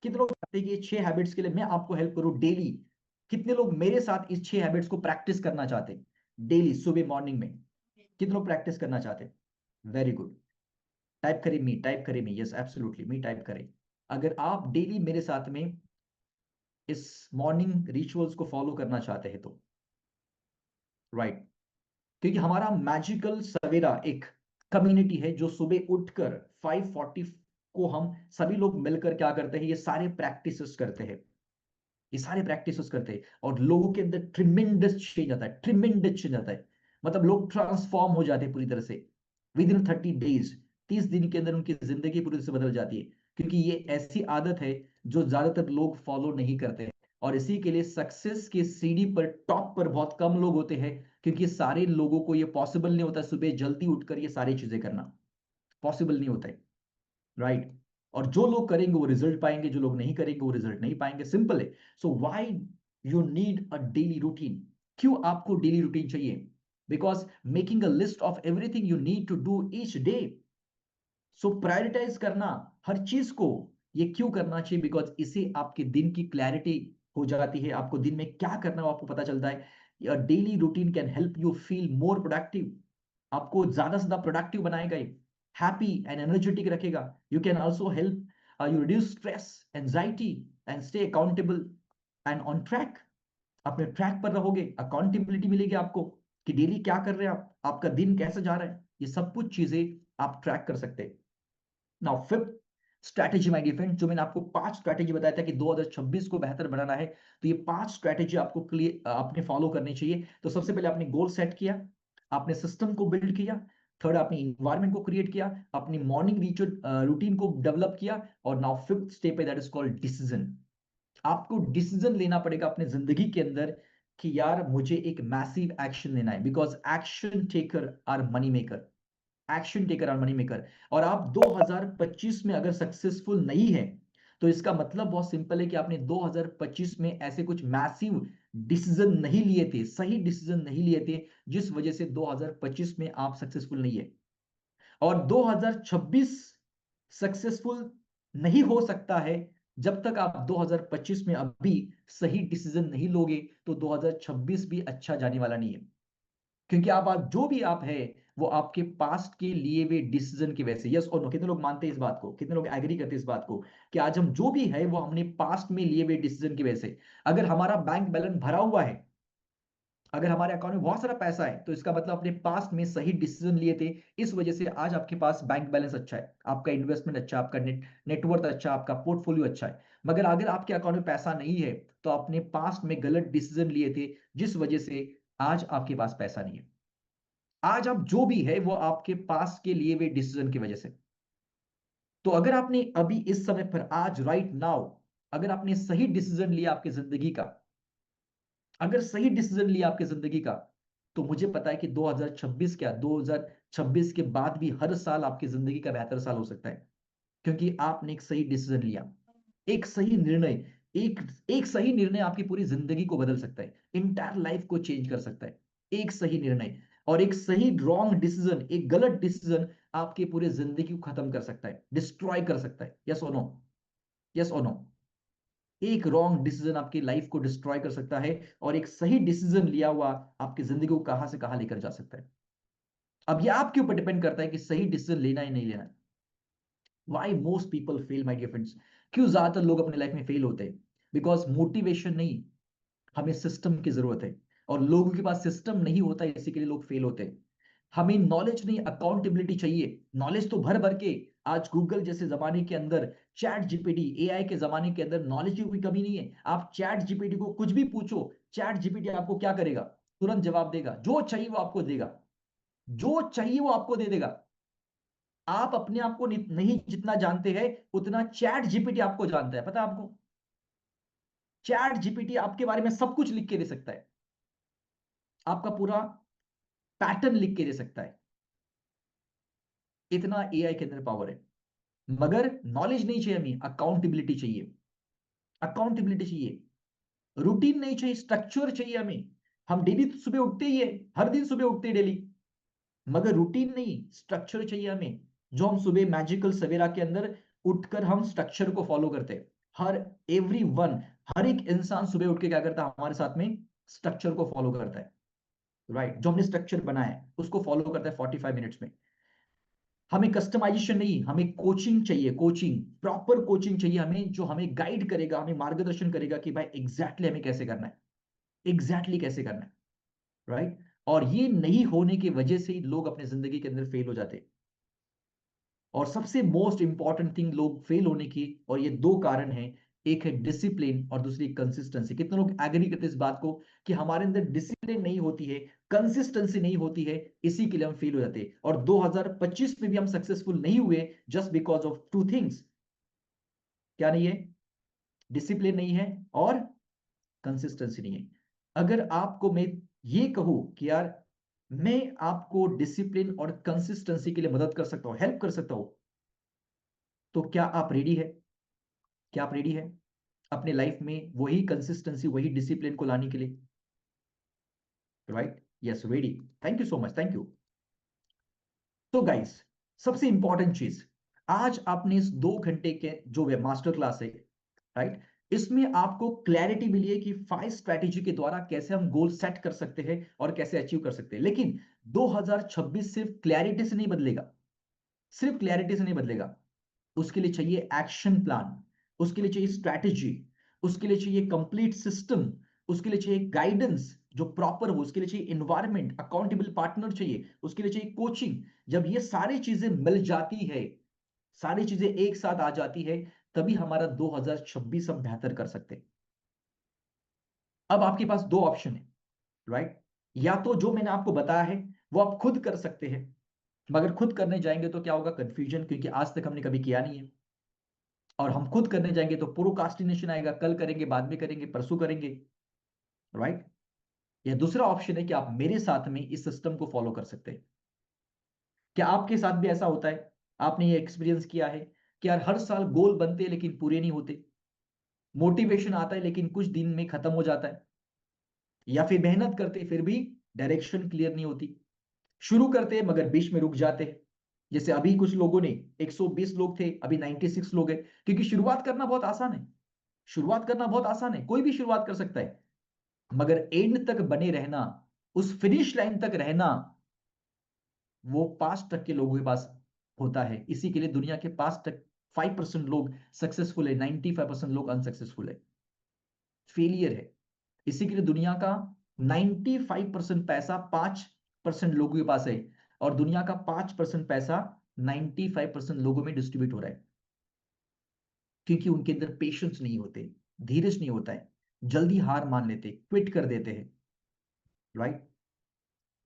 कितने लोग चाहते हैं कि ये 6 हैबिट्स के लिए मैं आपको हेल्प करूं डेली? कितने लोग मेरे साथ इस 6 हैबिट्स को प्रैक्टिस करना चाहते हैं डेली सुबह मॉर्निंग में? कितने लोग प्रैक्टिस करना चाहते हैं? Very good. टाइप करें मी, टाइप करें मी, यस एब्सोल्युटली मी टाइप करें। अगर आप डेली मेरे साथ में इस मॉर्निंग रिचुअल्स को फॉलो करना चाहते हैं तो राइट, क्योंकि हमारा मैजिकल सवेरा एक कम्युनिटी है जो सुबह उठकर 5:40 को हम सभी लोग मिलकर क्या करते हैं, ये सारे प्रैक्टिसेस करते हैं, ये सारे प्रैक्टिसेस करते हैं और लोगों के अंदर ट्रिमेंडस चेंज आता है, ट्रिमेंडस चेंज आता है। मतलब लोग ट्रांसफॉर्म हो जाते हैं पूरी तरह से विद इन 30 डेज। 30 दिन के अंदर उनकी जिंदगी पूरी तरह से बदल जाती है, क्योंकि ये ऐसी आदत है जो ज्यादातर लोग फॉलो नहीं करते हैं। और इसी के लिए सक्सेस की सीढ़ी पर टॉप पर बहुत कम लोग होते हैं, क्योंकि सारे लोगों को ये पॉसिबल नहीं होता सुबह जल्दी उठकर ये सारी चीजें करना, पॉसिबल नहीं होता है, राइट। और जो लोग करेंगे वो रिजल्ट पाएंगे, जो लोग नहीं करेंगे वो रिजल्ट नहीं पाएंगे, सिंपल है। So why you need a daily routine? क्यों आपको डेली रूटीन चाहिए? Because making a list of everything you need to do each day. So prioritize करना हर चीज को, ये क्यों करना चाहिए? बिकॉज इसे आपके दिन की क्लैरिटी हो जाती है, आपको दिन में क्या करना है वो आपको पता चलता है। Daily routine can help you feel more productive, आपको ज्यादा से ज्यादा प्रोडक्टिव बनाएगा, हैप्पी एंड एनर्जेटिक रखेगा। You can also help you reduce stress, anxiety and stay accountable and on track. अपने ट्रैक पर रहोगे, अकाउंटेबिलिटी मिलेगी आपको कि डेली क्या कर रहे हैं आप, आपका दिन कैसे जा रहा है, ये सब कुछ चीजें आप ट्रैक कर सकते हैं। Now fifth strategy my dear friend, जो मैंने आपको 5 स्ट्रैटेजी बताया था कि 2026 को बेहतर बनाना है, तो ये 5 स्ट्रैटेजी आपको क्लियर आपने फॉलो करनी चाहिए। तो सबसे पहले आपने गोल सेट किया, आपने सिस्टम को बिल्ड किया, थर्ड आपने इन्वायरमेंट को क्रिएट किया, अपनी मॉर्निंग रिचुअल रूटीन को डेवलप किया, और नाउ फिफ्थ स्टेप है दैट इज कॉल्ड डिसीजन। आपको डिसीजन लेना पड़ेगा अपने जिंदगी के अंदर कि यार मुझे एक मैसिव एक्शन लेना है, because action taker are money maker, action taker और मनी मेकर। और आप 2025 में अगर सक्सेसफुल नहीं है तो इसका मतलब बहुत सिंपल है कि आपने 2025 में ऐसे कुछ मैसिव डिसीजन नहीं लिए थे, सही डिसीजन नहीं लिए थे, जिस वजह से 2025 में आप सक्सेसफुल नहीं है। और 2026 सक्सेसफुल नहीं हो सकता है जब तक आप 2025 में अभी सही डिसीजन नहीं लोगे, तो 2026 भी अच्छा जाने वाला नहीं है। क्योंकि आप जो भी आप है वो आपके पास्ट के लिए हुए डिसीजन की वजह से, यस और नो, कितने लोग मानते हैं इस बात को, कितने लोग एग्री करते हैं इस बात को कि आज हम जो भी है वो हमने पास्ट में लिए हुए डिसीजन की वजह से। अगर हमारा बैंक बैलेंस भरा हुआ है, अगर हमारे अकाउंट में बहुत सारा पैसा है, तो इसका मतलब अपने पास्ट में सही डिसीजन लिए थे, इस वजह से आज आपके पास बैंक बैलेंस अच्छा है, आपका इन्वेस्टमेंट अच्छा, आपका नेटवर्थ अच्छा, आपका पोर्टफोलियो अच्छा है। मगर अगर आपके अकाउंट में पैसा नहीं है, तो आपने पास्ट में गलत डिसीजन लिए थे, जिस वजह से आज आपके पास पैसा नहीं है। आज आप जो भी है वो आपके पास के लिए हुए डिसीजन की वजह से। तो अगर आपने अभी इस समय पर आज राइट नाउ अगर आपने सही डिसीजन लिया आपकी जिंदगी का, अगर सही डिसीजन लिया आपकी जिंदगी का, तो मुझे पता है कि 2026 क्या 2026 के बाद भी हर साल आपकी जिंदगी का बेहतर साल हो सकता है, क्योंकि आपने एक सही डिसीजन लिया, एक सही निर्णय। एक एक सही निर्णय आपकी पूरी जिंदगी को बदल सकता है, इंटायर लाइफ को चेंज कर सकता है, एक सही निर्णय। और एक सही रॉन्ग डिसीजन, एक गलत डिसीजन आपकी पूरी जिंदगी को खत्म कर सकता है, डिस्ट्रॉय कर सकता है, यस और नो, यस और नो। एक रॉन्ग डिसीजन आपकी लाइफ को डिस्ट्रॉय कर सकता है, और एक सही डिसीजन लिया हुआ आपकी जिंदगी को कहां से कहां लेकर जा सकता है। अब ये आपके ऊपर डिपेंड करता है कि सही डिसीजन लेना ही नहीं लेना। Why most people fail my dear friends? क्यों ज्यादातर लोग अपने लाइफ में फेल होते हैं? बिकॉज मोटिवेशन नहीं, हमें सिस्टम की जरूरत है, और लोगों के पास सिस्टम नहीं होता, इसी के लिए लोग फेल होते हैं। हमें नॉलेज नहीं, अकाउंटेबिलिटी चाहिए। नॉलेज तो भर भर के आज गूगल जैसे जमाने के अंदर, चैट जीपीटी एआई के जमाने के अंदर नॉलेज की कोई कमी नहीं है। आप चैट जीपीटी को कुछ भी पूछो, चैट जीपीटी आपको क्या करेगा? तुरंत जवाब देगा, जो चाहिए वो आपको देगा, जो चाहिए वो आपको दे देगा। आप अपने आप को नहीं जितना जानते हैं, उतना चैट जीपीटी आपको जानता है, पता है आपको? चैट जीपीटी आपके बारे में सब कुछ लिख के दे सकता है, आपका पूरा पैटर्न लिख के दे सकता है। इतना एआई के अंदर पावर है। मगर नॉलेज नहीं चाहिए, हमें अकाउंटेबिलिटी चाहिए, अकाउंटेबिलिटी चाहिए। रूटीन नहीं चाहिए, स्ट्रक्चर चाहिए हमें। हम डेली तो सुबह उठते ही है, हर दिन सुबह उठते हैं डेली, मगर रूटीन नहीं, स्ट्रक्चर चाहिए हमें। जो हम सुबह मैजिकल सवेरा के अंदर उठकर हम स्ट्रक्चर को फॉलो करते हैं। हर एवरी वन, हर एक इंसान सुबह उठ के क्या करता है, हमारे साथ में स्ट्रक्चर को फॉलो करता है, राइट? जो हमने स्ट्रक्चर बनाया है उसको फॉलो करता है 45 मिनट्स में। हमें कस्टमाइजेशन नहीं, हमें कोचिंग चाहिए, कोचिंग, प्रॉपर कोचिंग चाहिए हमें, जो हमें गाइड करेगा, हमें मार्गदर्शन करेगा कि भाई एग्जैक्टली हमें कैसे करना है, एग्जैक्टली कैसे करना है, राइट? और ये नहीं होने की वजह से ही लोग अपने जिंदगी के अंदर फेल हो जाते हैं। और सबसे मोस्ट इंपॉर्टेंट थिंग लोग फेल होने की, और ये दो कारण हैं, एक है डिसिप्लिन और दूसरी कंसिस्टेंसी। कितने लोग एग्री करते हैं इस बात को कि हमारे अंदर डिसिप्लिन नहीं होती है, कंसिस्टेंसी नहीं होती है, इसी के लिए हम फेल हो जाते हैं। और 2025 में भी हम सक्सेसफुल नहीं हुए just because of two things. क्या नहीं है? डिसिप्लिन नहीं है और कंसिस्टेंसी नहीं है। अगर आपको मैं ये कहूं कि यार मैं आपको डिसिप्लिन और कंसिस्टेंसी के लिए मदद कर सकता हूं, हेल्प कर सकता हूं, तो क्या आप रेडी है? क्या आप रेडी है अपने लाइफ में वही कंसिस्टेंसी, वही डिसिप्लिन को लाने के लिए? Right? Yes, ready. Thank you so much, thank you. तो गाइस, सबसे इंपॉर्टेंट चीज, आज आपने इस 2 घंटे के जो मास्टर क्लास है, राइट, इसमें आपको क्लैरिटी मिली है कि 5 स्ट्रैटेजी के द्वारा कैसे हम गोल सेट कर सकते हैं और कैसे अचीव कर सकते हैं। लेकिन 2026 सिर्फ क्लैरिटी से नहीं बदलेगा, सिर्फ क्लैरिटी से नहीं बदलेगा। उसके लिए चाहिए एक्शन प्लान, उसके लिए चाहिए स्ट्रैटेजी, उसके लिए चाहिए कंप्लीट सिस्टम, उसके लिए चाहिए गाइडेंस जो प्रॉपर हो, उसके लिए चाहिए इन्वायरमेंट, अकाउंटेबल पार्टनर चाहिए, उसके लिए चाहिए कोचिंग। जब ये सारी चीजें मिल जाती है, सारी चीजें एक साथ आ जाती है, तभी हमारा 2026 हम बेहतर कर सकते हैं। अब आपके पास दो ऑप्शन है, राइट? या तो जो मैंने आपको बताया है वो आप खुद कर सकते हैं, मगर खुद करने जाएंगे तो क्या होगा? कंफ्यूजन, क्योंकि आज तक हमने कभी किया नहीं है। और हम खुद करने जाएंगे तो प्रोक्रास्टिनेशन आएगा, कल करेंगे, बाद में करेंगे, परसों करेंगे, राइट? या दूसरा ऑप्शन है कि आप मेरे साथ में इस सिस्टम को फॉलो कर सकते हैं। क्या आपके साथ भी ऐसा होता है? आपने ये एक्सपीरियंस किया है कि यार हर साल गोल बनते हैं लेकिन पूरे नहीं होते, मोटिवेशन आता है लेकिन कुछ दिन में खत्म हो जाता है, या फिर मेहनत करते फिर भी डायरेक्शन क्लियर नहीं होती, शुरू करते हैं मगर बीच में रुक जाते हैं। जैसे अभी कुछ लोगों ने, 120 लोग थे, अभी 96 लोग हैं, क्योंकि शुरुआत करना बहुत आसान है, शुरुआत करना बहुत आसान है, कोई भी शुरुआत कर सकता है, मगर एंड तक बने रहना, उस फिनिश लाइन तक रहना, वो 5% लोगों के पास होता है। इसी के लिए दुनिया के 5% लोग सक्सेसफुल है, 95% लोग अनसक्सेसफुल है, फेलियर है। इसी के लिए दुनिया का 95% पैसा 5% लोगों के पास है, और दुनिया का 5% पैसा 95% लोगों में डिस्ट्रीब्यूट हो रहा है, क्योंकि उनके अंदर पेशेंस नहीं होते, धीरज नहीं होता है, जल्दी हार मान लेते, क्विट कर देते हैं, राइट?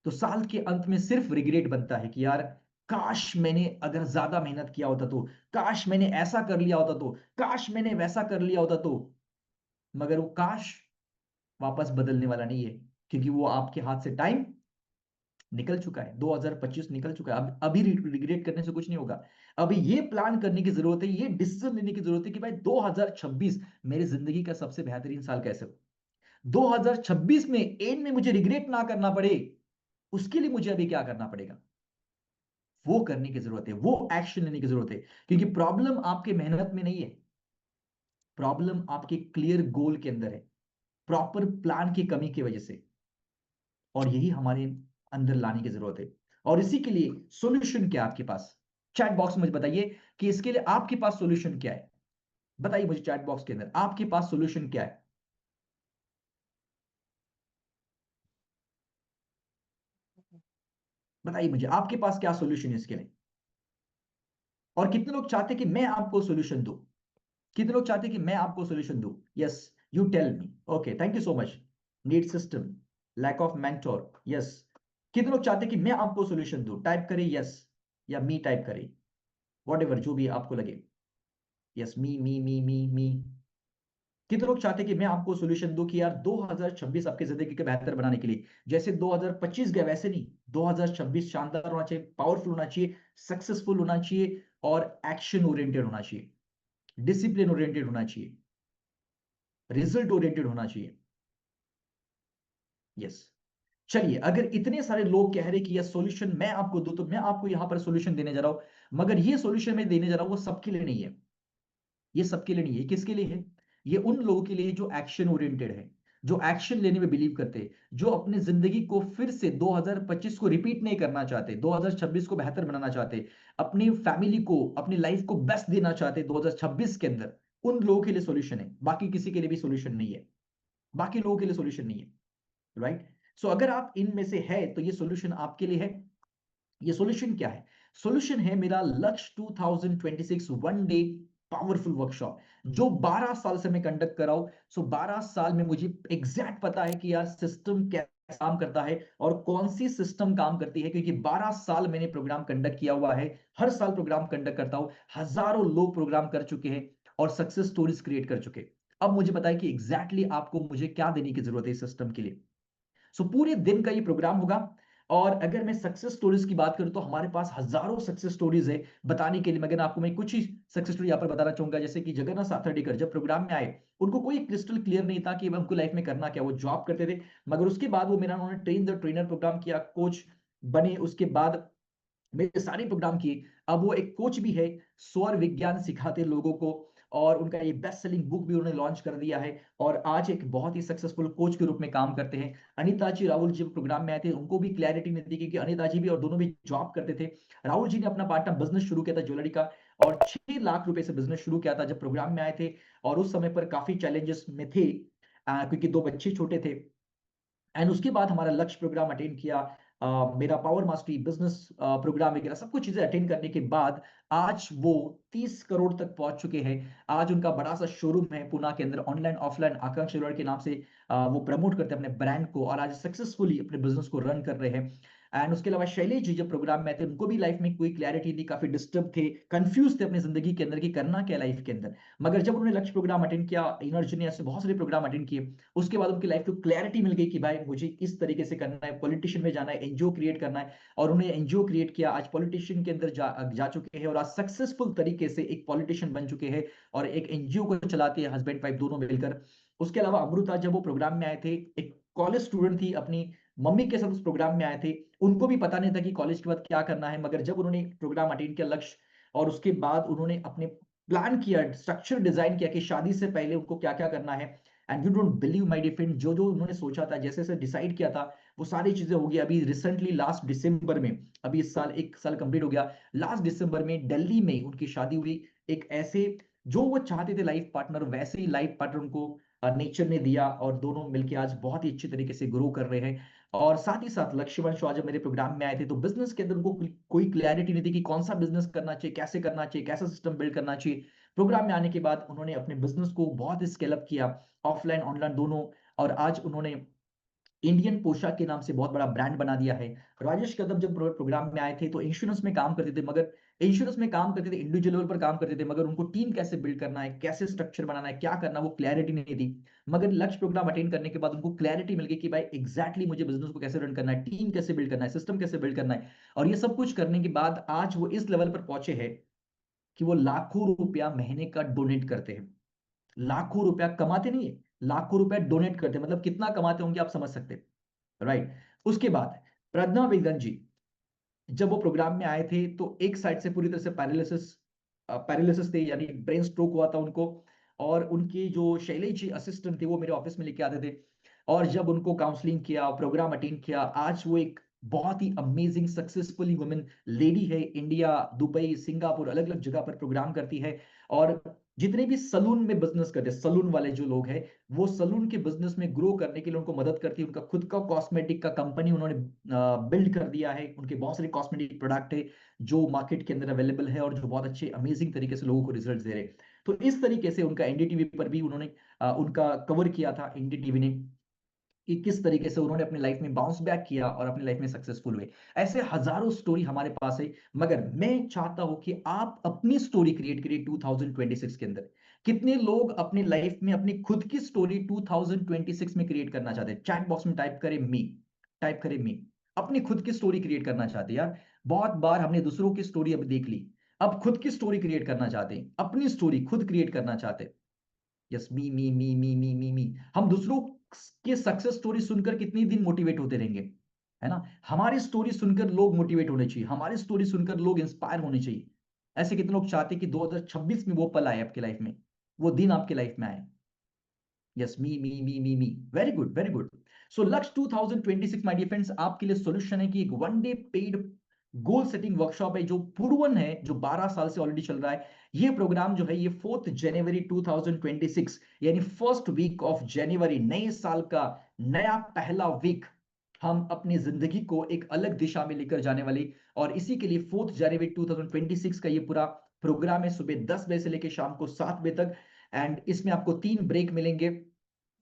तो साल के अंत में सिर्फ रिग्रेट बनता है कि यार काश मैंने अगर ज्यादा मेहनत किया होता तो, काश मैंने ऐसा कर लिया होता तो, काश मैंने वैसा कर लिया होता तो। मगर वो काश वापस बदलने वाला नहीं है, क्योंकि वो आपके हाथ से टाइम निकल चुका है, 2025 निकल चुका है। अब अभी रिग्रेट करने से कुछ नहीं होगा। अभी ये प्लान करने की जरूरत है, ये डिसीजन लेने की जरूरत है कि भाई 2026 मेरी जिंदगी का सबसे बेहतरीन साल कैसे हो, 2026 में एंड में मुझे रिग्रेट ना करना पड़े, उसके लिए मुझे अभी क्या करना पड़ेगा, वो करने की जरूरत है, वो एक्शन लेने की जरूरत है। क्योंकि प्रॉब्लम आपके मेहनत में नहीं है, प्रॉब्लम आपके क्लियर गोल के अंदर है, प्रॉपर प्लान की कमी की वजह से। और यही हमारे अंदर लाने की जरूरत है। और इसी के लिए सॉल्यूशन क्या है आपके पास? चैट बॉक्स में मुझे बताइए कि इसके लिए आपके पास सॉल्यूशन क्या है। बताइए मुझे चैट बॉक्स के अंदर आपके पास सॉल्यूशन क्या है। बताइए मुझे आपके पास क्या सॉल्यूशन है इसके लिए। और कितने लोग चाहते हैं कि मैं आपको सॉल्यूशन दूं? कितने लोग चाहते हैं कि मैं आपको सॉल्यूशन दूं? Yes, you tell me. Okay, thank you so much. Need system, lack of mentor, yes. कितने लोग चाहते हैं कि मैं आपको सॉल्यूशन दूं? टाइप करें यस, या मी टाइप करें, वॉट एवर जो भी आपको लगे। यस, मी। कितने लोग चाहते हैं कि मैं आपको सॉल्यूशन दूं कि यार 2026 आपकी जिंदगी के बेहतर बनाने के लिए, जैसे 2025 गए वैसे नहीं, 2026 शानदार होना चाहिए, पावरफुल होना चाहिए, सक्सेसफुल होना चाहिए, और एक्शन ओरिएंटेड होना चाहिए, डिसिप्लिन ओरिएंटेड होना चाहिए, रिजल्ट ओरिएंटेड होना चाहिए। यस। चलिए, अगर इतने सारे लोग कह रहे कि यह सॉल्यूशन मैं आपको दूं, तो मैं आपको यहां पर सॉल्यूशन देने जा रहा हूं, मगर ये सॉल्यूशन मैं देने जा रहा हूं वो सबके लिए नहीं है। ये सबके लिए नहीं है। किसके लिए है? ये उन लोगों के लिए जो एक्शन ओरिएंटेड है, जो एक्शन लेने में बिलीव करते हैं, जो अपनी जिंदगी को फिर से 2025 को रिपीट नहीं करना चाहते, 2026 को बेहतर बनाना चाहते, अपनी फैमिली को, अपनी लाइफ को बेस्ट देना चाहते 2026 के अंदर। उन लोगों के लिए सॉल्यूशन है, बाकी किसी के लिए भी सॉल्यूशन नहीं है। बाकी लोगों के लिए सॉल्यूशन नहीं है। राइट? सो अगर आप इनमें से है तो ये सॉल्यूशन आपके लिए है। ये सॉल्यूशन क्या है? सॉल्यूशन है मेरा लक्ष्य 2026 वन डे पावरफुल वर्कशॉप, जो 12 साल से मैं कंडक्ट कर रहा हूं। सो 12 साल में मुझे एग्जैक्ट पता है कि यार सिस्टम कैसे काम करता है और कौन सी सिस्टम काम करती है, क्योंकि 12 साल मैंने प्रोग्राम कंडक्ट किया हुआ है। हर साल प्रोग्राम कंडक्ट करता हूं, हजारों लोग प्रोग्राम कर चुके हैं और सक्सेस स्टोरीज क्रिएट कर चुके हैं। अब मुझे बताए कि एग्जैक्टली आपको मुझे क्या देने की जरूरत है इस सिस्टम के लिए। सो पूरे दिन का ये प्रोग्राम होगा। और अगर मैं सक्सेस स्टोरीज की बात करूं तो हमारे पास हजारों सक्सेस स्टोरीज है बताने के लिए। मगर आपको मैं कुछ ही सक्सेस स्टोरी यहाँ पर बताना चाहूंगा। जैसे कि जगन्नाथ साथर्डीकर जब प्रोग्राम में आए, उनको कोई क्रिस्टल क्लियर नहीं था कि उनको लाइफ में करना क्या। वो जॉब करते थे, मगर उसके बाद वो मेरा उन्होंने ट्रेन द ट्रेनर प्रोग्राम किया, कोच बने। उसके बाद मेरे सारे प्रोग्राम किए। अब वो एक कोच भी है, स्वर विज्ञान सिखाते लोगों को। और उनका ये बेस्ट सेलिंग बुक भी उन्होंने लॉन्च कर दिया है और आज एक बहुत ही सक्सेसफुल कोच के रूप में काम करते हैं। अनिता जी, राहुल जी प्रोग्राम में आए थे, उनको भी क्लैरिटी नहीं थी क्योंकि अनिता जी भी और दोनों भी जॉब करते थे। राहुल जी ने अपना पार्ट टाइम बिजनेस शुरू किया था ज्वेलरी का, और 6 लाख रुपए से बिजनेस शुरू किया था जब प्रोग्राम में आए थे। और उस समय पर काफी चैलेंजेस में थे, क्योंकि दो बच्चे छोटे थे। एंड उसके बाद हमारा लक्ष्य प्रोग्राम अटेंड किया, मेरा पावर मास्टरी बिजनेस प्रोग्राम वगैरह सब कुछ चीजें अटेंड करने के बाद आज वो 30 करोड़ तक पहुंच चुके हैं। आज उनका बड़ा सा शोरूम है पुणे के अंदर, ऑनलाइन ऑफलाइन आकांक्ष ज्वेलर के नाम से। वो प्रमोट करते हैं अपने ब्रांड को और आज सक्सेसफुली अपने बिजनेस को रन कर रहे हैं। एंड उसके अलावा शैलेश जी जब प्रोग्राम में थे, उनको भी लाइफ में कोई क्लैरिटी नहीं, काफी डिस्टर्ब थे, कंफ्यूज थे अपनी जिंदगी के अंदर कि करना क्या लाइफ के अंदर। मगर जब उन्होंने लक्ष्य प्रोग्राम अटेंड किया, एनर्जी ने ऐसे बहुत सारे प्रोग्राम अटेंड किए, उसके बाद उनकी लाइफ को क्लैरिटी मिल गई कि भाई मुझे इस तरीके से करना है, पॉलिटिशियन में जाना है, एनजीओ क्रिएट करना है। और उन्हें एनजीओ क्रिएट किया, आज पॉलिटिशियन के अंदर जा चुके हैं और आज सक्सेसफुल तरीके से एक पॉलिटिशियन बन चुके हैं और एक एनजीओ को चलाते हैं हस्बैंड वाइफ दोनों मिलकर। उसके अलावा अमृता जब वो प्रोग्राम में आए थे, एक कॉलेज स्टूडेंट थी, अपनी मम्मी के साथ उस प्रोग्राम में आए थे। उनको भी पता नहीं था कि कॉलेज के बाद क्या करना है, मगर जब उन्होंने प्रोग्राम अटेंड किया लक्ष्य, और उसके बाद उन्होंने अपने प्लान किया, स्ट्रक्चर डिजाइन किया कि शादी से पहले उनको क्या क्या करना है। And you don't believe my dear friend, जो जो उन्होंने सोचा था, जैसे जैसे डिसाइड किया था, वो सारी चीजें हो गई। अभी रिसेंटली लास्ट दिसंबर में, अभी इस साल 1 साल कंप्लीट हो गया, लास्ट दिसंबर में दिल्ली में उनकी शादी हुई। एक ऐसे जो वो चाहते थे लाइफ पार्टनर, वैसे ही लाइफ पार्टनर उनको नेचर ने दिया और दोनों मिलके आज बहुत ही अच्छी तरीके से ग्रो कर रहे हैं। और साथ ही साथ लक्ष्मण शाह जब मेरे प्रोग्राम में आए थे तो बिजनेस के अंदर उनको कोई क्लैरिटी नहीं थी कि कौन सा बिजनेस करना चाहिए, कैसे करना चाहिए, कैसा सिस्टम बिल्ड करना चाहिए। प्रोग्राम में आने के बाद उन्होंने अपने बिजनेस को बहुत स्केल अप किया, ऑफलाइन ऑनलाइन दोनों। और आज उन्होंने इंडियन पोशाक के नाम से बहुत बड़ा ब्रांड बना दिया है। राजेश कदम जब प्रोग्राम में आए थे तो इंश्योरेंस में काम करते थे, मगर इंश्योरेंस में काम करते थे, इंडिविजुअल लेवल पर काम करते थे, मगर उनको टीम कैसे बिल्ड करना है, कैसे स्ट्रक्चर बनाना है, क्या करना, वो क्लैरिटी नहीं थी। मगर लक्ष्य प्रोग्राम अटेंड करने के बाद उनको क्लैरिटी मिल गई कि भाई एग्जैक्टली मुझे बिजनेस को कैसे रन करना है, टीम कैसे बिल्ड करना है, सिस्टम कैसे बिल्ड करना है। और ये सब कुछ करने के बाद आज वो इस लेवल पर पहुंचे हैं कि वो लाखों रुपया महीने का डोनेट करते हैं। लाखों रुपया कमाते नहीं है, लाखों रुपया डोनेट करते हैं, मतलब कितना कमाते होंगे आप समझ सकते हैं। राइट? उसके बाद प्रज्ञा वेदन जी जब वो प्रोग्राम में आए थे तो एक साइड से पूरी तरह से पैरालिसिस पैरालिसिस थे, यानी ब्रेन स्ट्रोक हुआ था उनको। और उनकी जो शैलेश जी असिस्टेंट थे वो मेरे ऑफिस में लेके आते थे। और जब उनको काउंसलिंग किया, प्रोग्राम अटेंड किया, आज वो एक बहुत ही अमेजिंग सक्सेसफुल वुमेन लेडी है। इंडिया, दुबई, सिंगापुर, अलग अलग जगह पर प्रोग्राम करती है। और जितने भी सलून में बिजनेस करते हैं, सलून वाले जो लोग हैं, वो सलून के बिजनेस में ग्रो करने के लिए उनको मदद करती है। उनका खुद का कॉस्मेटिक का कंपनी उन्होंने बिल्ड कर दिया है। उनके बहुत सारे कॉस्मेटिक प्रोडक्ट है जो मार्केट के अंदर अवेलेबल है और जो बहुत अच्छे अमेजिंग तरीके से लोगों को रिजल्ट दे रहे हैं। तो इस तरीके से उनका एनडीटीवी पर भी उन्होंने उनका कवर किया था एनडीटीवी ने, कि किस तरीके से उन्होंने अपनी लाइफ में बाउंस बैक किया और अपनी लाइफ में सक्सेसफुल हुए। ऐसे हजारों स्टोरी हमारे पास है। मगर मैं चाहता हूं कि आप अपनी स्टोरी क्रिएट करिए 2026 के अंदर। कितने लोग अपनी लाइफ में अपनी खुद की स्टोरी 2026 में क्रिएट करना चाहते हैं? चैट बॉक्स में टाइप करें मी, टाइप करें मी। अपनी खुद की स्टोरी क्रिएट करना चाहते हैं यार। बहुत बार हमने दूसरों की स्टोरी अब देख ली, अब खुद की स्टोरी क्रिएट करना चाहते हैं, अपनी स्टोरी खुद क्रिएट करना चाहते हैं। Yes, me me me me me me मी। हम दूसरों के सक्सेस स्टोरी सुनकर कितनी दिन मोटिवेट होते रहेंगे, है ना? हमारी स्टोरी सुनकर लोग मोटिवेट होने चाहिए, हमारी स्टोरी सुनकर लोग इंस्पायर होने चाहिए। ऐसे कितने लोग चाहते हैं कि 2026 में वो पल आए आपकी लाइफ में, वो दिन आपकी लाइफ में आए? Yes, me. Very good, very good. So लक्ष्य 2026 माय डियर फ्रेंड्स आपके लिए सॉल्यूशन है कि एक one day paid goal setting workshop है जो पूर्वन है, जो 12 साल से ऑलरेडी चल रहा है। ये प्रोग्राम जो है ये 4 जनवरी 2026 यानी फर्स्ट वीक ऑफ जनवरी, नए साल का नया पहला वीक, हम अपनी जिंदगी को एक अलग दिशा में लेकर जाने वाली, और इसी के लिए 4 जनवरी 2026 का ये पूरा प्रोग्राम है, सुबह 10 बजे से लेकर शाम को 7 बजे तक। एंड इसमें आपको 3 ब्रेक मिलेंगे,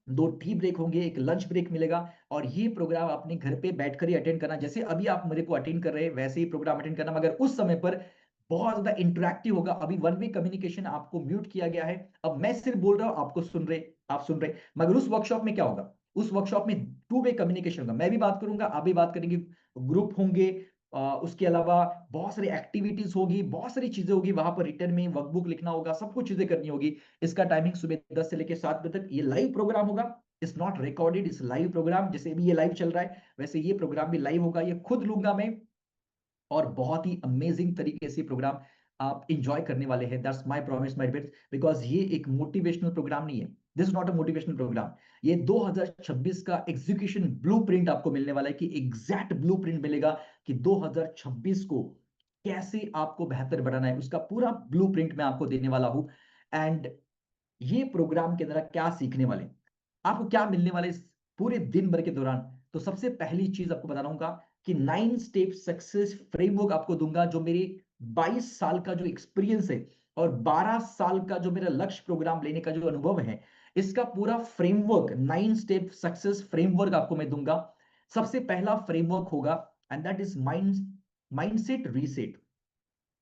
2 टी ब्रेक होंगे, एक लंच ब्रेक मिलेगा। और ये प्रोग्राम अपने घर पे बैठकर ही अटेंड करना, जैसे अभी आप मेरे को अटेंड कर रहे हैं वैसे ही प्रोग्राम अटेंड करना, मगर उस समय पर बहुत ज्यादा इंटरेक्टिव होगा। अभी वन वे कम्युनिकेशन आपको म्यूट किया गया है, अब मैं सिर्फ बोल रहा हूं, आपको सुन रहे, आप सुन रहे। मगर उस वर्कशॉप में क्या होगा, उस वर्कशॉप में 2 वे कम्युनिकेशन होगा, मैं भी बात करूंगा, आप भी बात करेंगे, ग्रुप होंगे। उसके अलावा बहुत सारी एक्टिविटीज होगी, बहुत सारी चीजें होगी वहां पर, रिटर्न में वर्कबुक लिखना होगा, सब कुछ चीजें करनी होगी। इसका टाइमिंग सुबह 10 से लेकर 7 बजे तक, ये लाइव प्रोग्राम होगा, it's not recorded, it's live program. जैसे भी ये लाइव चल रहा है वैसे ये प्रोग्राम भी लाइव होगा, ये खुद लूंगा मैं, और बहुत ही अमेजिंग तरीके से प्रोग्राम आप इंजॉय करने वाले हैं। That's my promise my dears, because ये एक मोटिवेशनल प्रोग्राम नहीं है, this is not a motivational program. ये 2026 का एग्जीक्यूशन ब्लूप्रिंट आपको मिलने वाला है, कि एग्जैक्ट ब्लूप्रिंट मिलेगा कि 2026 को कैसे आपको बेहतर बनाना है, उसका पूरा ब्लूप्रिंट मैं आपको देने वाला हूं। एंड ये प्रोग्राम के अंदर आप क्या सीखने वाले, आपको क्या मिलने वाले इस पूरे दिन भर के दौरान। तो सबसे पहली चीज आपको बता दूंगा कि 9 स्टेप सक्सेस फ्रेमवर्क आपको दूंगा, जो मेरे 22 साल का जो एक्सपीरियंस है और 12 साल का जो मेरा लक्ष्य प्रोग्राम लेने का जो अनुभव है, इसका पूरा फ्रेमवर्क, 9 स्टेप सक्सेस फ्रेमवर्क आपको मैं दूंगा। सबसे पहला फ्रेमवर्क होगा, and that is mindset reset.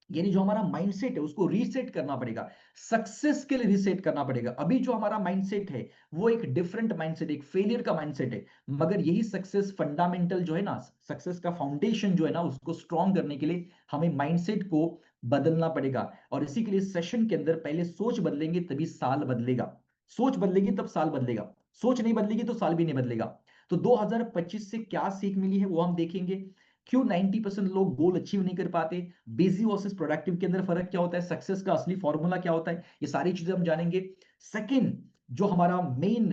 यानी जो हमारा माइंडसेट है उसको रीसेट करना पड़ेगा, सक्सेस के लिए रीसेट करना पड़ेगा। अभी जो हमारा माइंडसेट है वो एक डिफरेंट माइंडसेट, एक फेलियर का माइंडसेट है, मगर यही सक्सेस फंडामेंटल जो है ना, सक्सेस का फाउंडेशन जो है ना, उसको स्ट्रॉन्ग करने के लिए हमें माइंडसेट को बदलना पड़ेगा। और इसी के लिए सेशन के अंदर पहले सोच बदलेंगे तभी साल बदलेगा, सोच बदलेगी तब साल बदलेगा, सोच नहीं बदलेगी तो साल भी नहीं बदलेगा। तो 2025 से क्या सीख मिली है वो हम देखेंगे, क्यों 90% लोग गोल अचीव नहीं कर पाते, बिजी वर्सेस प्रोडक्टिव के अंदर फर्क क्या होता है, सक्सेस का असली फॉर्मूला क्या होता है, ये सारी चीजें हम जानेंगे। सेकंड, जो हमारा मेन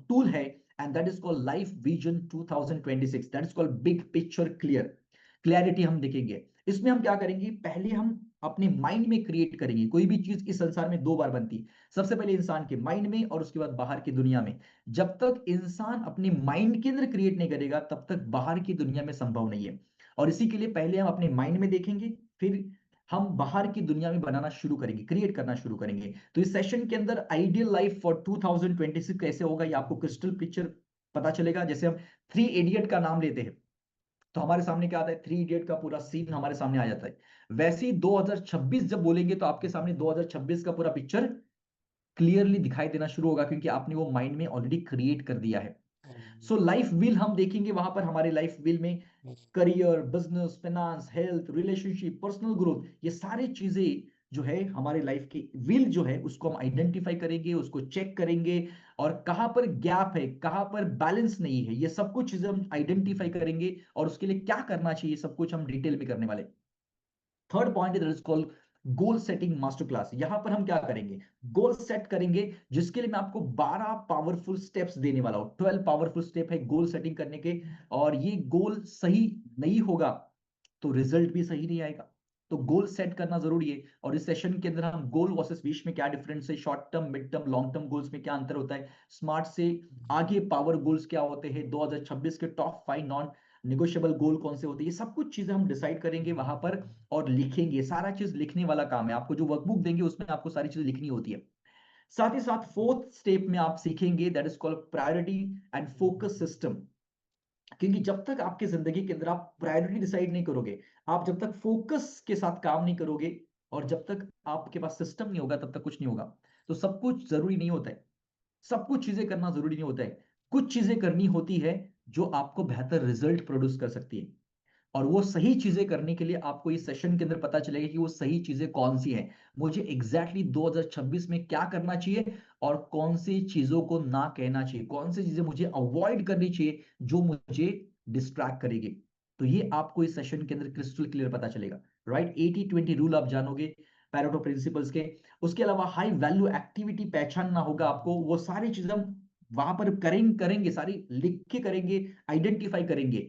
टूल है, and that is called life vision 2026, that is called big picture clarity हम देखेंगे। इसमें हम क्या करेंगे, पहले हम अपने माइंड में क्रिएट करेंगे, कोई भी चीज इस संसार में 2 बार बनती है, सबसे पहले इंसान के माइंड में और उसके बाद बाहर की दुनिया में। जब तक इंसान अपने माइंड के अंदर क्रिएट नहीं करेगा तब तक बाहर की दुनिया में संभव नहीं है। और इसी के लिए पहले हम अपने माइंड में देखेंगे, फिर हम बाहर की दुनिया में बनाना शुरू करेंगे, क्रिएट करना शुरू करेंगे। तो इस सेशन के अंदर आइडियल लाइफ फॉर 2026 कैसे होगा ये आपको क्रिस्टल पिक्चर पता चलेगा। जैसे हम 3 इडियट का नाम लेते हैं तो हमारे सामने क्या आता है, 3 इडियट का पूरा सीन हमारे सामने आ जाता है। वैसे ही 2026 जब बोलेंगे तो आपके सामने 2026 का पूरा पिक्चर क्लियरली दिखाई देना शुरू होगा, क्योंकि आपने वो माइंड में ऑलरेडी क्रिएट कर दिया है। सो लाइफ व्हील हम देखेंगे, वहां पर हमारे लाइफ व्हील में career, business, finance, health, relationship, personal growth, ये सारी चीजें जो है हमारे लाइफ की व्हील जो है उसको हम आइडेंटिफाई करेंगे, उसको चेक करेंगे, और कहां पर गैप है, कहां पर बैलेंस नहीं है, ये सब कुछ चीजें हम आइडेंटिफाई करेंगे, और उसके लिए क्या करना चाहिए सब कुछ हम डिटेल में करने वाले। Third point is called goal setting master class. यहां पर हम क्या करेंगे, गोल सेट करेंगे, जिसके लिए मैं आपको 12 पावरफुल स्टेप्स देने वाला हूं। 12 पावरफुल स्टेप है गोल सेटिंग करने के, और ये गोल सही नहीं होगा तो रिजल्ट भी सही नहीं आएगा। तो गोल सेट करना जरूरी है, और इस सेशन के अंदर हम गोल वर्सेस विश में क्या डिफरेंस है, short term, mid term, long term goals में क्या अंतर होता है, स्मार्ट से आगे पावर गोल्स क्या होते हैं, 2026 के टॉप 5 नॉन निगोशियबल गोल कौन से होते हैं, ये सब कुछ चीजें हम डिसाइड करेंगे वहां पर, और लिखेंगे। सारा चीज लिखने वाला काम है, आपको जो वर्कबुक देंगे उसमें आपको सारी चीजें लिखनी होती है। साथ ही साथ फोर्थ स्टेप में आप सीखेंगे, that is called priority and focus system. क्योंकि जब तक आपकी जिंदगी के अंदर आप प्रायोरिटी डिसाइड नहीं करोगे, आप जब तक फोकस के साथ काम नहीं करोगे, और जब तक आपके पास सिस्टम नहीं होगा तब तक कुछ नहीं होगा। तो सब कुछ जरूरी नहीं होता है, सब कुछ चीजें करना जरूरी नहीं होता है, कुछ चीजें करनी होती है जो आपको बेहतर रिजल्ट प्रोड्यूस कर सकती है। और वो सही चीजें करने के लिए आपको इस सेशन के अंदर पता चलेगा कि वो सही चीजें कौन सी हैं, मुझे एग्जैक्टली 2026 में क्या करना चाहिए, और कौन सी चीजों को ना कहना चाहिए, कौन सी चीजें मुझे अवॉइड करनी चाहिए जो मुझे डिस्ट्रैक्ट करेगी। तो ये आपको इस सेशन के अंदर क्रिस्टल क्लियर पता चलेगा। राइट, 80-20 रूल आप जानोगे पैरेटो प्रिंसिपल्स के। उसके अलावा हाई वैल्यू एक्टिविटी पहचानना होगा आपको, वो सारी चीजें हम वहां पर करेंगे, सारी लिख के करेंगे, आइडेंटिफाई करेंगे,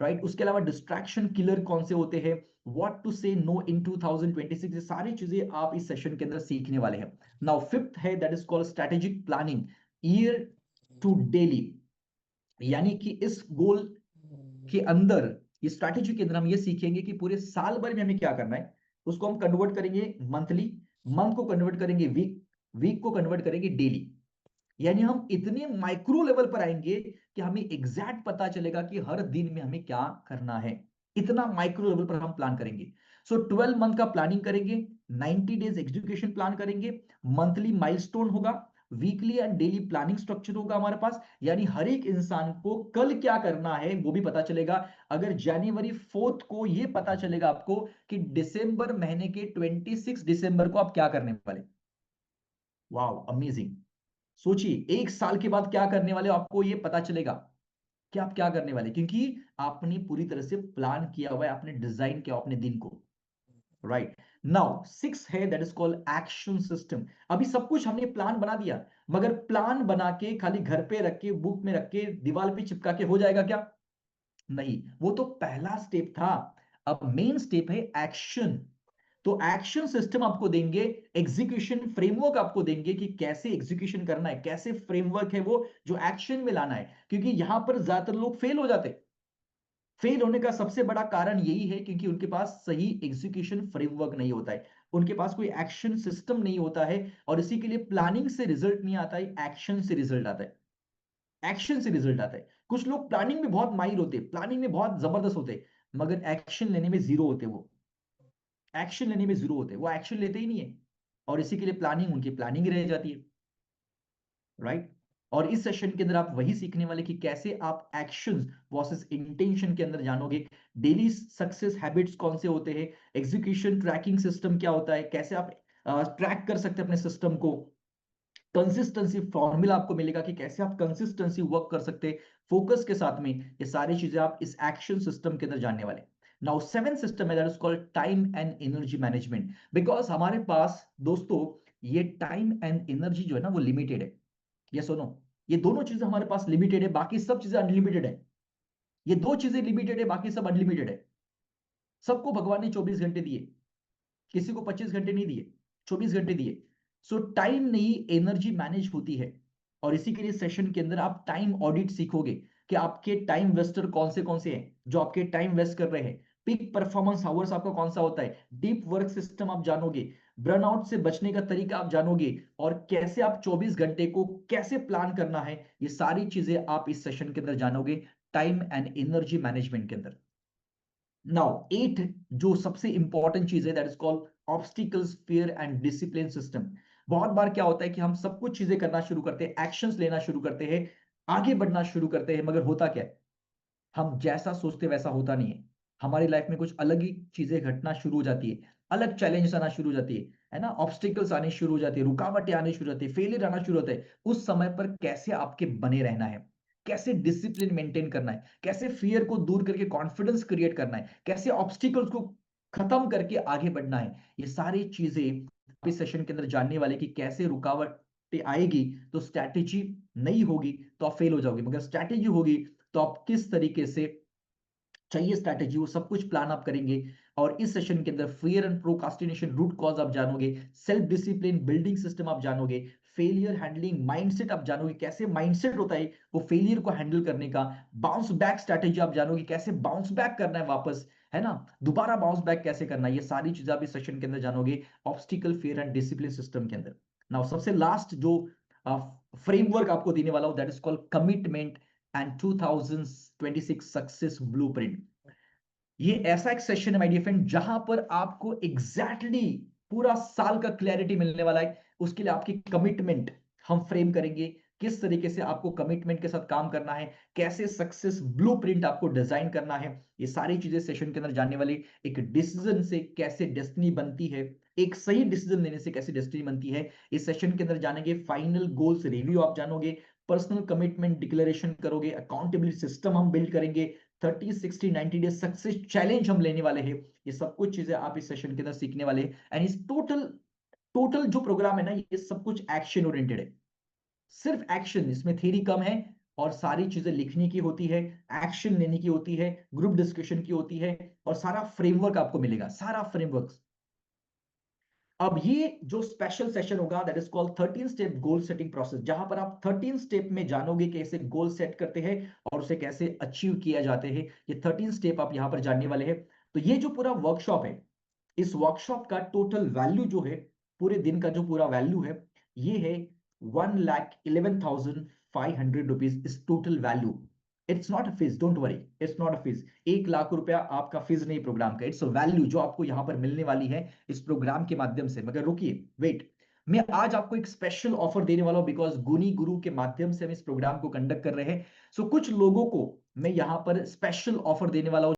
राइट। उसके अलावा डिस्ट्रैक्शन किलर कौन से होते हैं, व्हाट टू से नो इन 2026, ये सारी चीजें आप इस सेशन के अंदर सीखने वाले हैं। नाउ फिफ्थ है that is called strategic planning year to daily, यानी कि इस गोल के अंदर, ये स्ट्रैटेजी के अंदर हम ये सीखेंगे कि पूरे साल भर में हमें क्या करना है, उसको हम कन्वर्ट करेंगे मंथली, मंथ को कन्वर्ट करेंगे वीक, वीक को कन्वर्ट करेंगे डेली। यानी हम इतने माइक्रो लेवल पर आएंगे कि हमें एग्जैक्ट पता चलेगा कि हर दिन में हमें क्या करना है, इतना माइक्रो लेवल पर हम प्लान करेंगे। सो 12 मंथ का प्लानिंग करेंगे, 90 डेज एग्जीक्यूशन प्लान करेंगे, मंथली माइलस्टोन होगा, weekly and daily planning structure होगा हमारे पास। यानी हर एक इंसान को कल क्या करना है वो भी पता चलेगा। अगर जनवरी 4 को ये पता चलेगा आपको कि दिसंबर महीने के 26 दिसंबर को आप क्या करने वाले, वाह अमेजिंग। सोचिए एक साल के बाद क्या करने वाले हो, आपको ये पता चलेगा कि आप क्या करने वाले, क्योंकि आपने पूरी तरह से प्लान किया हुआ है, आपने डिजाइन किया अपने दिन को, राइट। नाउ सिक्स है that is called action system. अभी सब कुछ हमने प्लान बना दिया, मगर प्लान बना के खाली घर पे रख के, बुक में रख के, दीवार पे चिपका के हो जाएगा क्या? नहीं, वो तो पहला स्टेप था। अब मेन स्टेप है एक्शन। तो एक्शन सिस्टम आपको देंगे, एग्जीक्यूशन फ्रेमवर्क आपको देंगे कि कैसे एग्जीक्यूशन करना है, कैसे फ्रेमवर्क है वो जो एक्शन में लाना है। क्योंकि यहां पर ज्यादातर लोग फेल हो जाते, फेल होने का सबसे बड़ा कारण यही है क्योंकि उनके पास सही एग्जीक्यूशन फ्रेमवर्क नहीं होता है, उनके पास कोई एक्शन सिस्टम नहीं होता है। और इसी के लिए प्लानिंग से रिजल्ट नहीं आता है, एक्शन से रिजल्ट आता है, एक्शन से रिजल्ट आता है। कुछ लोग प्लानिंग में बहुत माहिर होते, प्लानिंग में बहुत जबरदस्त होते, मगर एक्शन लेने में जीरो होते, वो एक्शन लेने में जीरो होते, वो एक्शन लेते ही नहीं है। और इसी के लिए प्लानिंग उनकी प्लानिंग रह जाती है, राइट। और इस सेशन के अंदर आप वही सीखने वाले कि कैसे आप एक्शंस वर्सेस इंटेंशन के अंदर जानोगे, डेली सक्सेस हैबिट्स कौन से होते हैं, एग्जीक्यूशन ट्रैकिंग सिस्टम क्या होता है, कैसे आप ट्रैक कर सकते हैं अपने सिस्टम को, कंसिस्टेंसी फॉर्मूला आपको मिलेगा कि कैसे आप कंसिस्टेंसी वर्क कर सकते हैं फोकस के साथ में। ये सारी चीजें आप इस एक्शन सिस्टम के अंदर जानने वाले। नाउ सेवन सिस्टम है that is called time and energy management. Because हमारे पास दोस्तों ये टाइम एंड एनर्जी जो है ना वो लिमिटेड है। ये सुनो, ये दोनों चीजें हमारे पास लिमिटेड है, बाकी सब चीजें अनलिमिटेड है। ये दो चीजें लिमिटेड है, बाकी सब अनलिमिटेड है। सबको भगवान ने 24 घंटे दिए, किसी को 25 घंटे नहीं दिए, 24 घंटे दिए। सो टाइम नहीं, एनर्जी मैनेज होती है। और इसी के लिए सेशन के अंदर आप टाइम ऑडिट सीखोगे कि आपके टाइम वेस्टर कौन से हैं जो आपके टाइम वेस्ट कर रहे हैं। पीक परफॉर्मेंस आवर्स आपका कौन सा होता है, डीप वर्क सिस्टम आप जानोगे, बर्नआउट से बचने का तरीका आप जानोगे, और कैसे आप 24 घंटे को कैसे प्लान करना है, ये सारी चीजें आप इस सेशन के अंदर जानोगे टाइम एंड एनर्जी मैनेजमेंट के अंदर। नाउ एट, जो सबसे इंपॉर्टेंट चीज है that is called obstacles fear and discipline system. बहुत बार क्या होता है कि हम सब कुछ चीजें करना शुरू करते हैं, एक्शंस लेना शुरू करते हैं, आगे बढ़ना शुरू करते हैं, मगर होता क्या है, हम जैसा सोचते वैसा होता नहीं है। हमारी लाइफ में कुछ अलग ही चीजें घटना शुरू हो जाती है, अलग चैलेंज आना शुरू हो जाती है ना, ऑब्स्टिकल्स आने शुरू हो जाती है, रुकावटें आने शुरू होती है, फेलियर आना शुरू होता है। उस समय पर कैसे आपके बने रहना है, कैसे डिसिप्लिन मेंटेन करना है, कैसे फियर को दूर करके कॉन्फिडेंस क्रिएट करना है, कैसे ऑब्स्टिकल्स को खत्म करके आगे बढ़ना है, ये सारी चीजें आप इस सेशन के अंदर जानने वाले कि कैसे रुकावटें आएगी तो स्ट्रैटेजी नहीं होगी तो आप फेल हो जाओगे, मगर स्ट्रैटेजी होगी तो आप किस तरीके से चाहिए स्ट्रैटेजी वो सब कुछ प्लान आप करेंगे। और इस सेशन के अंदर fear and procrastination root cause आप जानोगे, सेल्फ डिसिप्लिन बिल्डिंग सिस्टम आप जानोगे, फेलियर हैंडलिंग माइंडसेट आप जानोगे, कैसे माइंडसेट होता है वो फेलियर को हैंडल करने का, बाउंस बैक स्ट्रैटेजी आप जानोगे, कैसे बाउंस बैक करना है वापस, है ना, दोबारा बाउंस बैक कैसे करना है, ये सारी चीजें आप इस सेशन के अंदर जानोगे obstacle fear and discipline system के अंदर। नाउ सबसे लास्ट जो फ्रेमवर्क आपको देने वाला हूं that is called commitment and 2026 success blueprint. ये ऐसा एक सेशन है माय डियर फ्रेंड जहां पर आपको एग्जैक्टली पूरा साल का क्लैरिटी मिलने वाला है। उसके लिए आपकी कमिटमेंट हम फ्रेम करेंगे, किस तरीके से आपको कमिटमेंट के साथ काम करना है, कैसे सक्सेस ब्लूप्रिंट आपको डिजाइन करना है, ये सारी चीजें सेशन के अंदर जानने वाली। एक डिसीजन से कैसे डेस्टिनी बनती है, एक सही डिसीजन लेने से कैसे डेस्टिनी बनती है, इस सेशन के अंदर जानेंगे। फाइनल गोल्स रिव्यू आप जानोगे, पर्सनल कमिटमेंट डिक्लेरेशन करोगे, अकाउंटेबिलिटी सिस्टम हम बिल्ड करेंगे, 30, 60, 90 डेज सक्सेस चैलेंज हम लेने वाले हैं। ये सब कुछ चीजें आप इस सेशन के अंदर सीखने वाले हैं। एंड इस टोटल टोटल जो प्रोग्राम है ना, ये सब कुछ एक्शन ओरिएंटेड है। सिर्फ एक्शन, इसमें थ्योरी कम है और सारी चीजें लिखने की होती है, एक्शन लेने की होती है, ग्रुप डिस्कशन की होती है, और सारा फ्रेमवर्क आपको मिलेगा, सारा फ्रेमवर्क। अब ये जो स्पेशल सेशन होगा that is called 13 step goal setting process, जहां पर आप 13 स्टेप में जानोगे कैसे गोल सेट करते हैं और उसे कैसे अचीव किया जाते हैं। ये 13 स्टेप आप यहां पर जानने वाले हैं। तो ये जो पूरा वर्कशॉप है, इस वर्कशॉप का टोटल वैल्यू जो है, पूरे दिन का जो पूरा वैल्यू है, ये है 1,11,500 rupees is total value. It's not a fees, don't worry, it's not a fees. 1 lakh रुपया आपका फीस नहीं प्रोग्राम का, इट्स अ वैल्यू जो आपको यहां पर मिलने वाली है इस प्रोग्राम के माध्यम से। मगर रुकिए, वेट, मैं आज आपको एक स्पेशल ऑफर देने वाला हूं, बिकॉज गुनी गुरु के माध्यम से हम इस प्रोग्राम को कंडक्ट कर रहे हैं। सो कुछ लोगों को मैं यहां पर स्पेशल ऑफर देने वाला हूं।